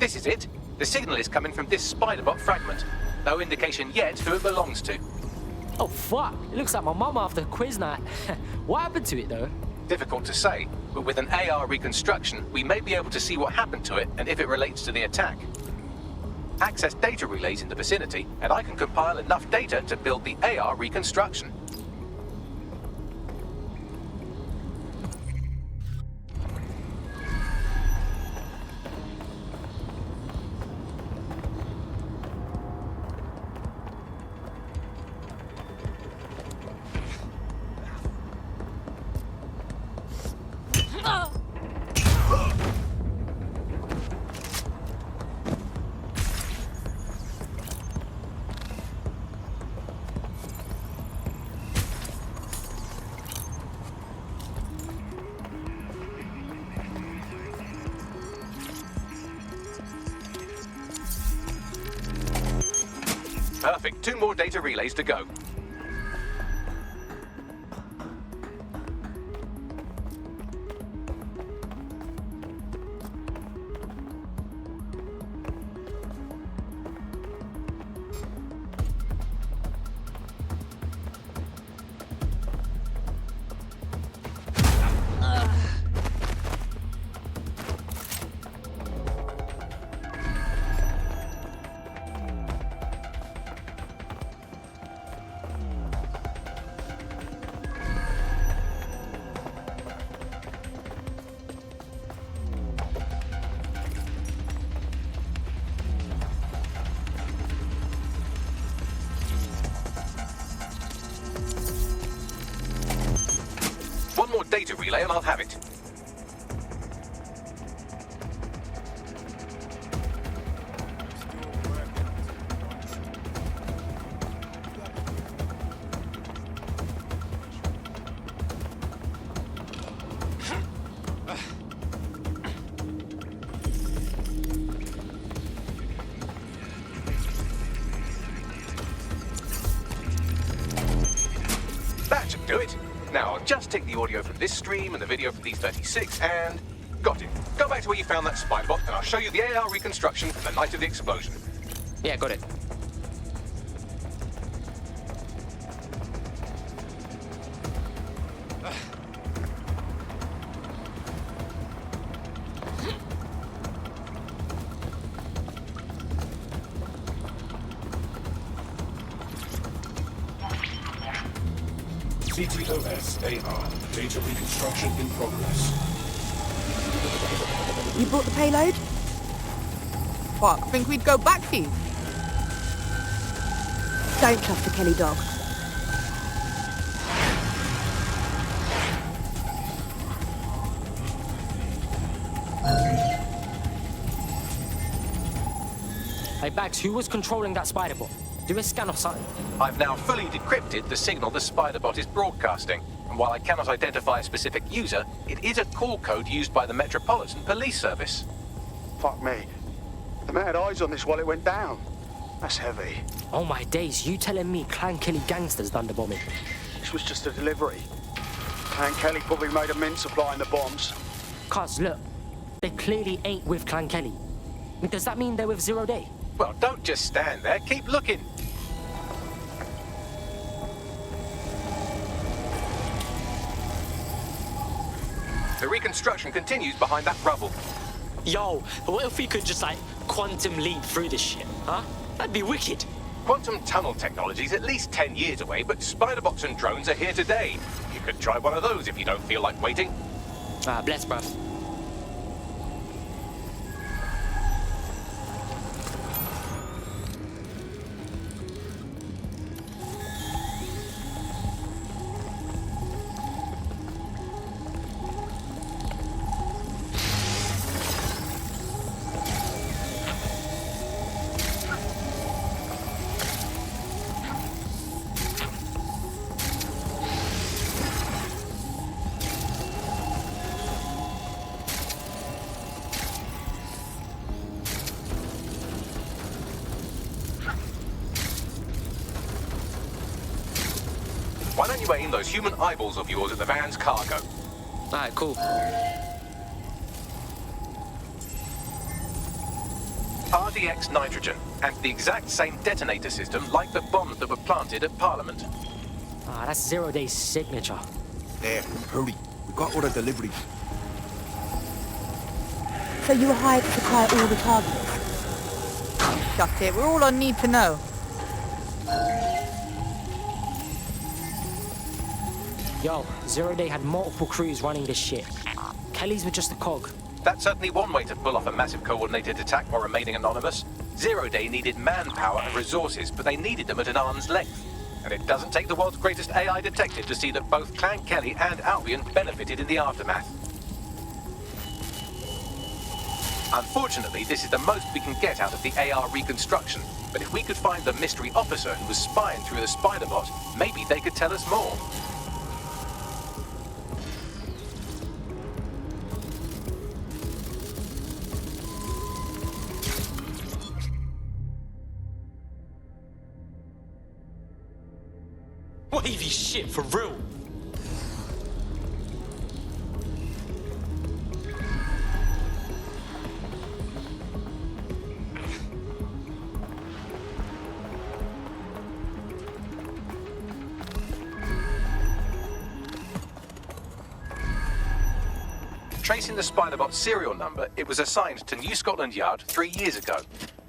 This is it. The signal is coming from this spider-bot fragment. No indication yet who it belongs to. Oh, fuck. It looks like my mum after quiz night. What happened to it, though? Difficult to say, but with an AR reconstruction, we may be able to see what happened to it and if it relates to the attack. Access data relays in the vicinity, and I can compile enough data to build the AR reconstruction. Perfect. 2 more data relays to go. One more data relay and I'll have it. That should do it. Now, I'll just take the audio from this stream and the video from these 36 and... got it. Go back to where you found that spider-bot and I'll show you the AR reconstruction from the night of the explosion. Yeah, got it. CTOS AR. Data reconstruction in progress. You brought the payload? Fuck, think we'd go back here? Don't trust the Kelly dog. Hey, Bags, who was controlling that spider bot? Do a scan or something. I've now fully decrypted the signal the spider-bot is broadcasting, and while I cannot identify a specific user, it is a call code used by the Metropolitan Police Service. Fuck me. The man had eyes on this while it went down. That's heavy. Oh my days, you telling me Clan Kelly gangsters done the bombing? This was just a delivery. Clan Kelly probably made a mint supplying the bombs. Cuz, look, they clearly ain't with Clan Kelly. Does that mean they're with Zero Day? Well, don't just stand there, keep looking. The reconstruction continues behind that rubble. Yo, what if we could just, like, quantum leap through this shit, huh? That'd be wicked. Quantum tunnel technology's at least 10 years away, but spider-bots and drones are here today. You could try one of those if you don't feel like waiting. Ah, bless, bruv. Why don't you aim those human eyeballs of yours at the van's cargo? Alright, cool. RDX nitrogen, and the exact same detonator system like the bombs that were planted at Parliament. Ah, that's Zero Day's signature. There, hurry. We've got all the deliveries. So you were hired to supply all the targets? Got it. We're all on need to know. Yo, Zero Day had multiple crews running this shit. Kelly's were just a cog. That's certainly one way to pull off a massive coordinated attack while remaining anonymous. Zero Day needed manpower and resources, but they needed them at an arm's length. And it doesn't take the world's greatest AI detective to see that both Clan Kelly and Albion benefited in the aftermath. Unfortunately, this is the most we can get out of the AR reconstruction, but if we could find the mystery officer who was spying through the spider bot, maybe they could tell us more. Wavy shit, for real. Tracing the Spiderbot serial number, it was assigned to New Scotland Yard 3 years ago.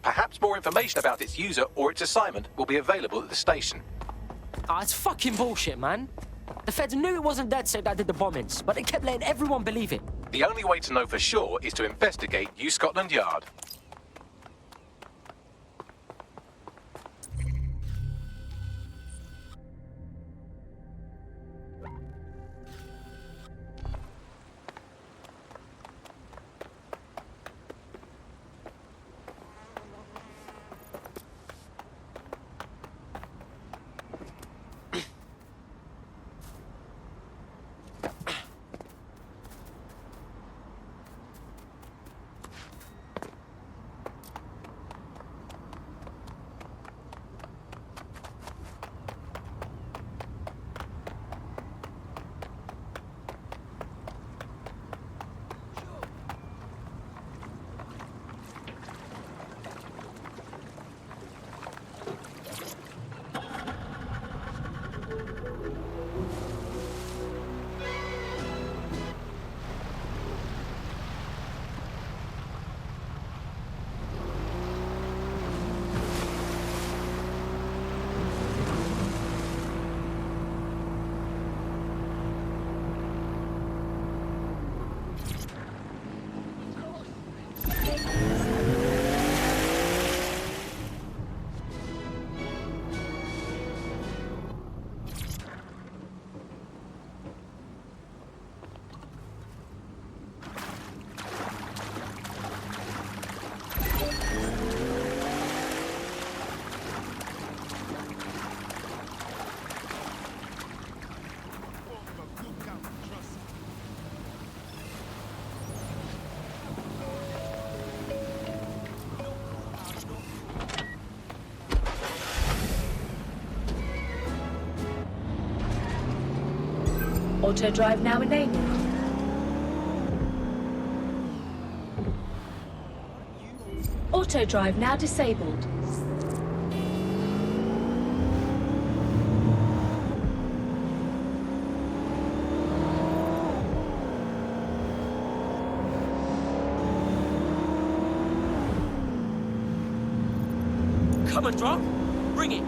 Perhaps more information about its user or its assignment will be available at the station. Ah, it's fucking bullshit, man. The feds knew it wasn't DedSec that did the bombings, but they kept letting everyone believe it. The only way to know for sure is to investigate New Scotland Yard. Auto drive now enabled. Auto drive now disabled. Come on, drop. Bring it.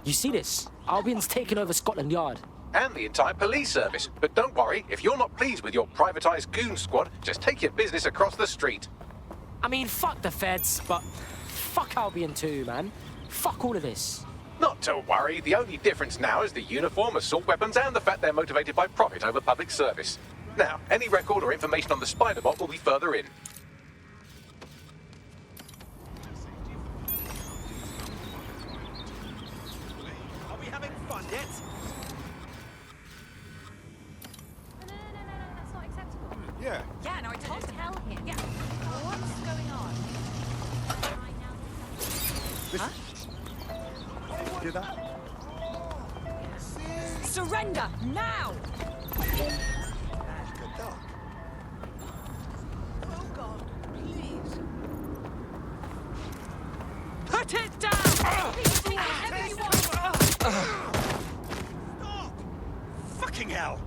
You see this? Albion's taken over Scotland Yard. And the entire police service. But don't worry, if you're not pleased with your privatised goon squad, just take your business across the street. I mean, fuck the feds, but fuck Albion too, man. Fuck all of this. Not to worry, the only difference now is the uniform, assault weapons, and the fact they're motivated by profit over public service. Now, any record or information on the Spiderbot will be further in. Are we having fun yet? No, that's not acceptable. Yeah. Yeah, no, I told tell him. Yeah. What's going on? Listen, Hear that? Surrender now! Put it down! Fucking hell!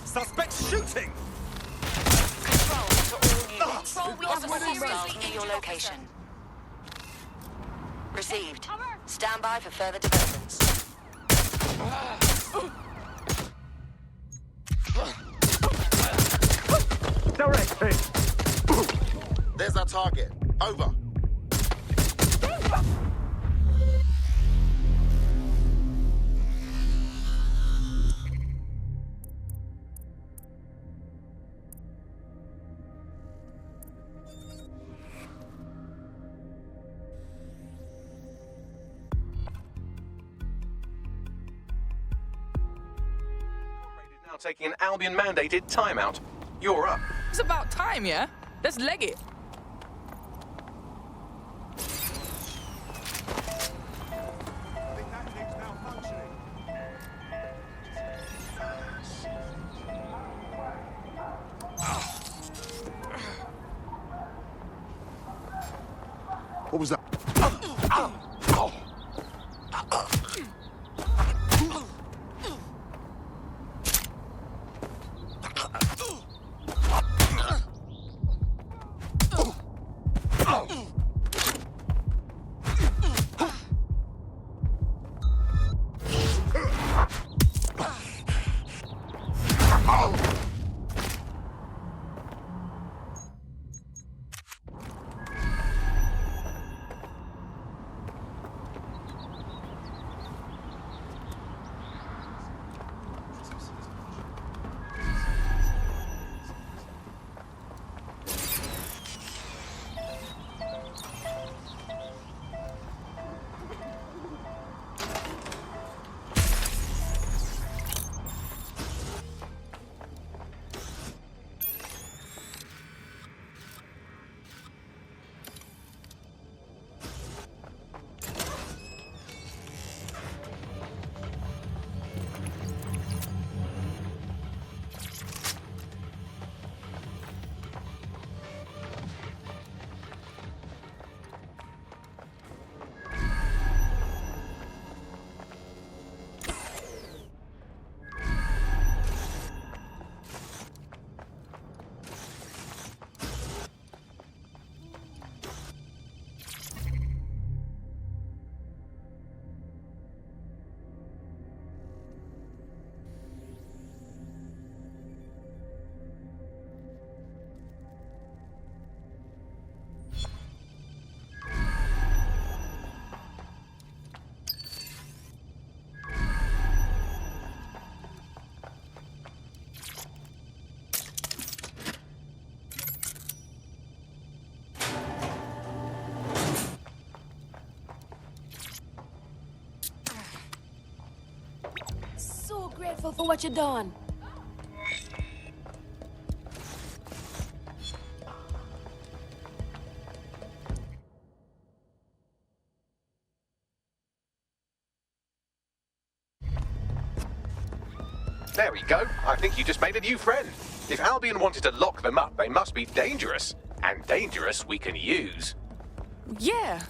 Suspects shooting! Control to all units. We have a hostile near your location. Received. Stand by for further developments. Direct hit! There's our target. Over. Now taking an Albion-mandated timeout. You're up. It's about time, yeah? Let's leg it. What was that? So grateful for what you done. There we go. I think you just made a new friend. If Albion wanted to lock them up, they must be dangerous. And dangerous we can use. Yeah.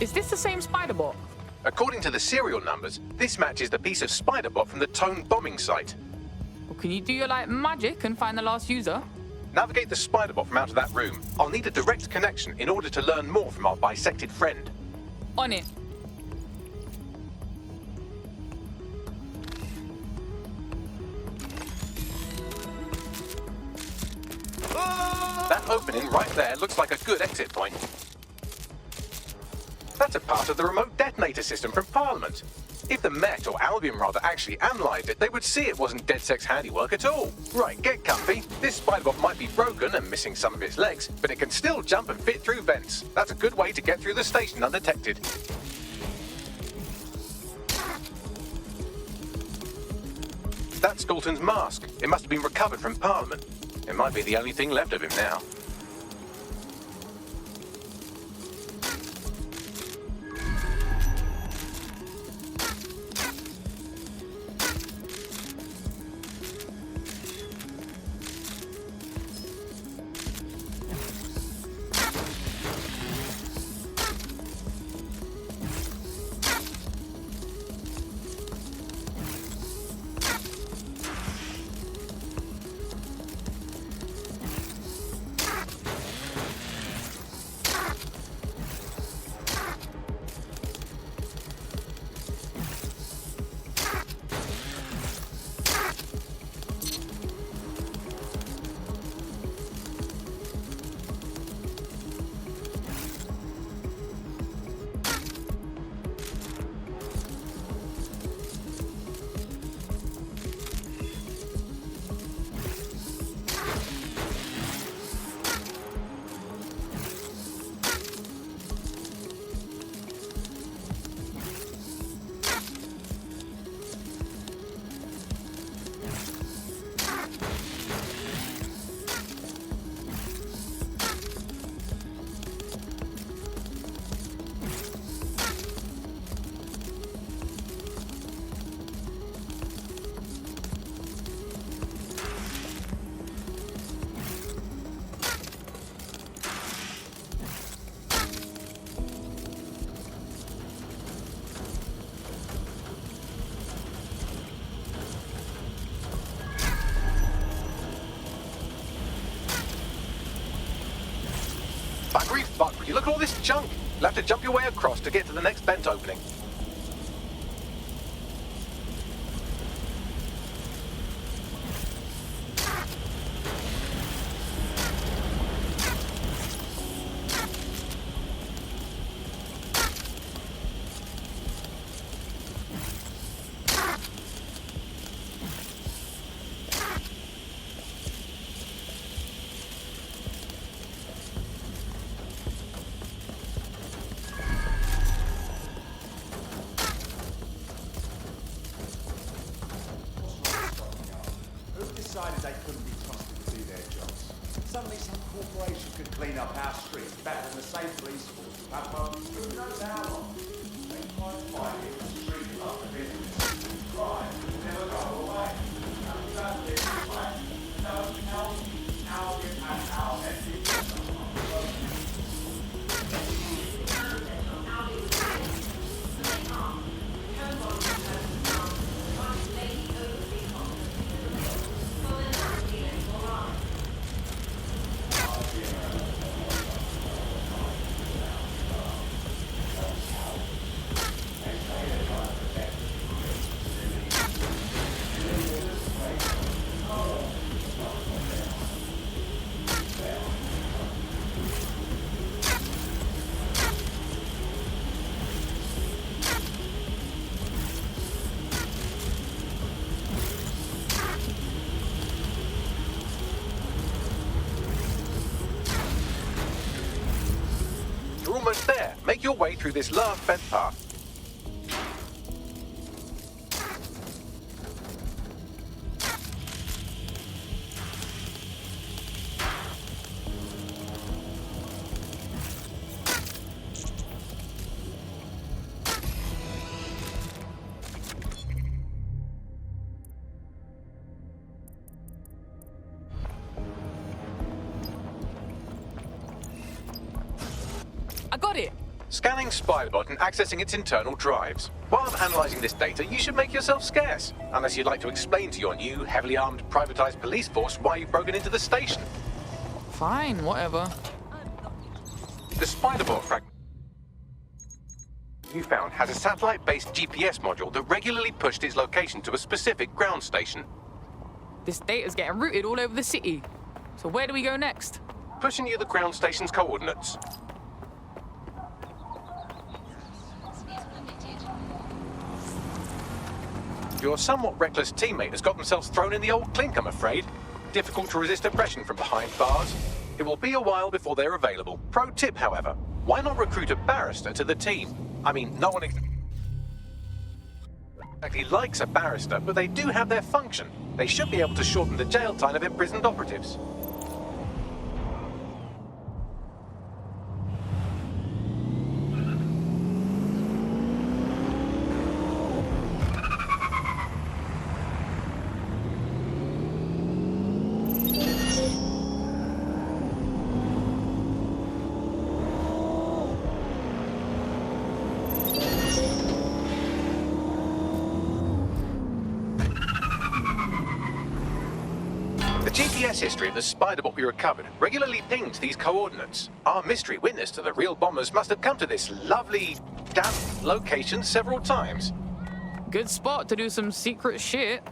Is this the same spider bot? According to the serial numbers, this matches the piece of spider bot from the Tone bombing site. Well, can you do your magic and find the last user? Navigate the spider bot from out of that room. I'll need a direct connection in order to learn more from our bisected friend. On it. That opening right there looks like a good exit point. That's a part of the remote detonator system from Parliament. If the Met, or Albion rather, actually analysed it, they would see it wasn't DedSec's handiwork at all. Right, get comfy. This spiderbot might be broken and missing some of its legs, but it can still jump and fit through vents. That's a good way to get through the station undetected. That's Skulton's mask. It must have been recovered from Parliament. It might be the only thing left of him now. Buggery, look at all this junk. You'll have to jump your way across to get to the next vent opening. Decided they couldn't be trusted to do their jobs. Suddenly some corporation could clean up our streets better than the same police force. Who knows how long? They try to fight it and street up the business. Crime will never go away. No, you don't live this way. No, Albion and our ethics. You're almost there. Make your way through this last vent path. I got it! Scanning Spybot and accessing its internal drives. While analysing this data, you should make yourself scarce. Unless you'd like to explain to your new, heavily armed, privatised police force why you've broken into the station. Fine, whatever. The Spiderbot fragment you found has a satellite-based GPS module that regularly pushed its location to a specific ground station. This data's getting routed all over the city. So where do we go next? Pushing you the ground station's coordinates. Your somewhat reckless teammate has got themselves thrown in the old clink, I'm afraid. Difficult to resist oppression from behind bars. It will be a while before they're available. Pro tip, however, why not recruit a barrister to the team? I mean, no one... Exactly likes a barrister, but they do have their function. They should be able to shorten the jail time of imprisoned operatives. The GPS history of the spider bot we recovered regularly pings these coordinates. Our mystery witness to the real bombers must have come to this lovely, damp location several times. Good spot to do some secret shit.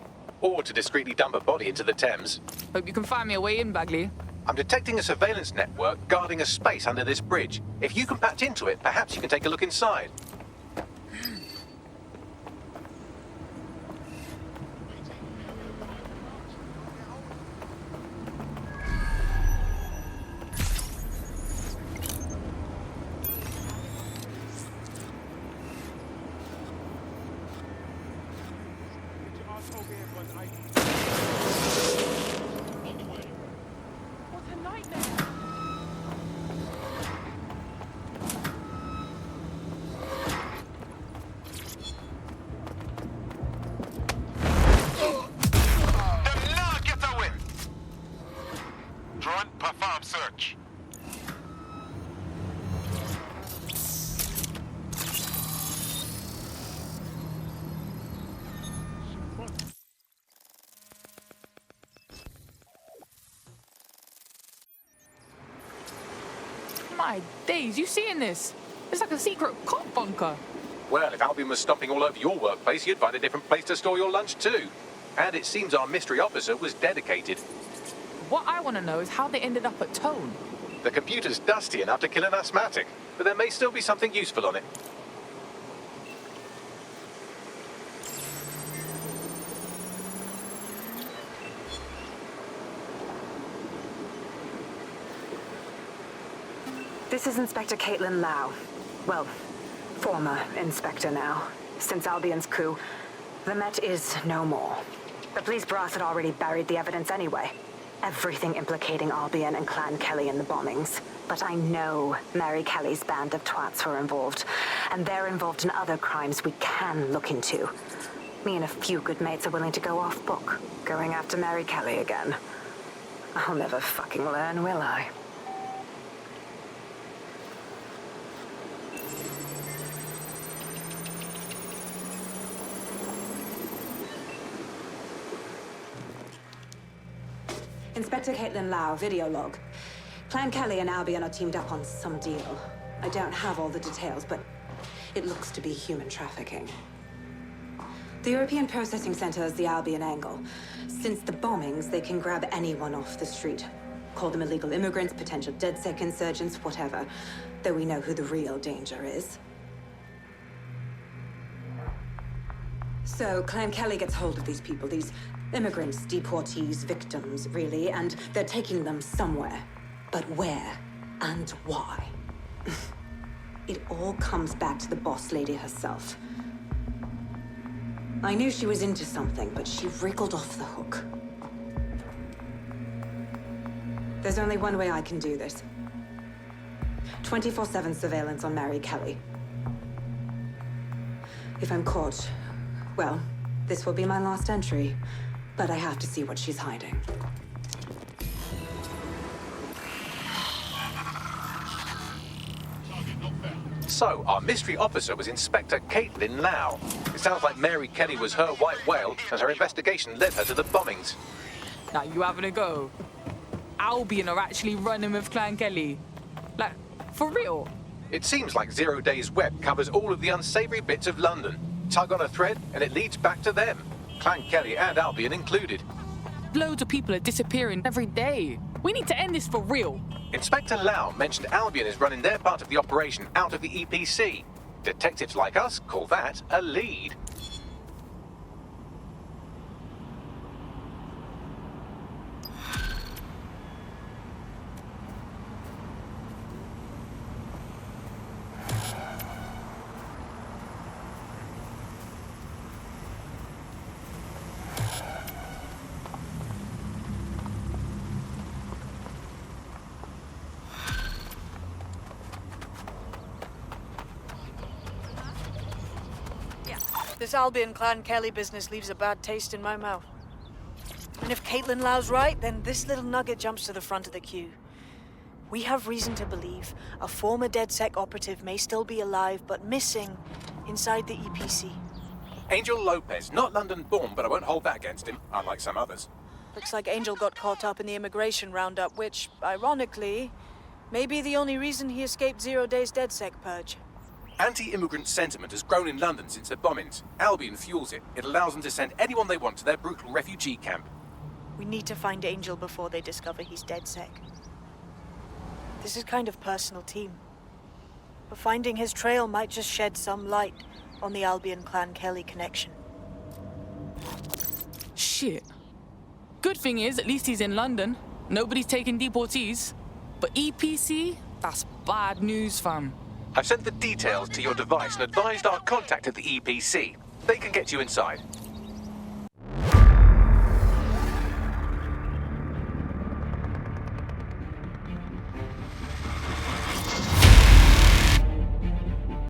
Or to discreetly dump a body into the Thames. Hope you can find me a way in, Bagley. I'm detecting a surveillance network guarding a space under this bridge. If you can patch into it, perhaps you can take a look inside. Search. My days, you seeing this? It's like a secret cop bunker. Well, if Albion was stomping all over your workplace, you'd find a different place to store your lunch too. And it seems our mystery officer was dedicated. What I want to know is how they ended up at Tone. The computer's dusty enough to kill an asthmatic, but there may still be something useful on it. This is Inspector Caitlin Lau. Well, former inspector now. Since Albion's coup, the Met is no more. The police brass had already buried the evidence anyway. Everything implicating Albion and Clan Kelly in the bombings. But I know Mary Kelly's band of twats were involved, and they're involved in other crimes we can look into. Me and a few good mates are willing to go off book, going after Mary Kelly again. I'll never fucking learn, will I? Inspector Caitlin Lau, video log. Clan Kelly and Albion are teamed up on some deal. I don't have all the details, but it looks to be human trafficking. The European Processing Center is the Albion angle. Since the bombings, they can grab anyone off the street. Call them illegal immigrants, potential DedSec insurgents, whatever. Though we know who the real danger is. So, Clan Kelly gets hold of these people, these immigrants, deportees, victims, really, and they're taking them somewhere. But where and why? It all comes back to the boss lady herself. I knew she was into something, but she wriggled off the hook. There's only one way I can do this. 24/7 surveillance on Mary Kelly. If I'm caught, well, this will be my last entry. But I have to see what she's hiding. So, our mystery officer was Inspector Caitlin Lau. It sounds like Mary Kelly was her white whale, and her investigation led her to the bombings. Now you having a go? Albion are actually running with Clan Kelly. Like, for real? It seems like 0 Days Web covers all of the unsavory bits of London. Tug on a thread, and it leads back to them. Clan Kelly and Albion included. Loads of people are disappearing every day. We need to end this for real. Inspector Lau mentioned Albion is running their part of the operation out of the EPC. Detectives like us call that a lead. This Albion Clan Kelly business leaves a bad taste in my mouth. And if Caitlin Lau's right, then this little nugget jumps to the front of the queue. We have reason to believe a former DedSec operative may still be alive, but missing inside the EPC. Angel Lopez, not London-born, but I won't hold that against him, unlike some others. Looks like Angel got caught up in the immigration roundup, which, ironically, may be the only reason he escaped 0 days DedSec purge. Anti-immigrant sentiment has grown in London since the bombings. Albion fuels it. It allows them to send anyone they want to their brutal refugee camp. We need to find Angel before they discover he's DedSec. This is kind of personal team. But finding his trail might just shed some light on the Albion Clan Kelly connection. Shit. Good thing is, at least he's in London. Nobody's taking deportees. But EPC? That's bad news, fam. I've sent the details to your device and advised our contact at the EPC. They can get you inside.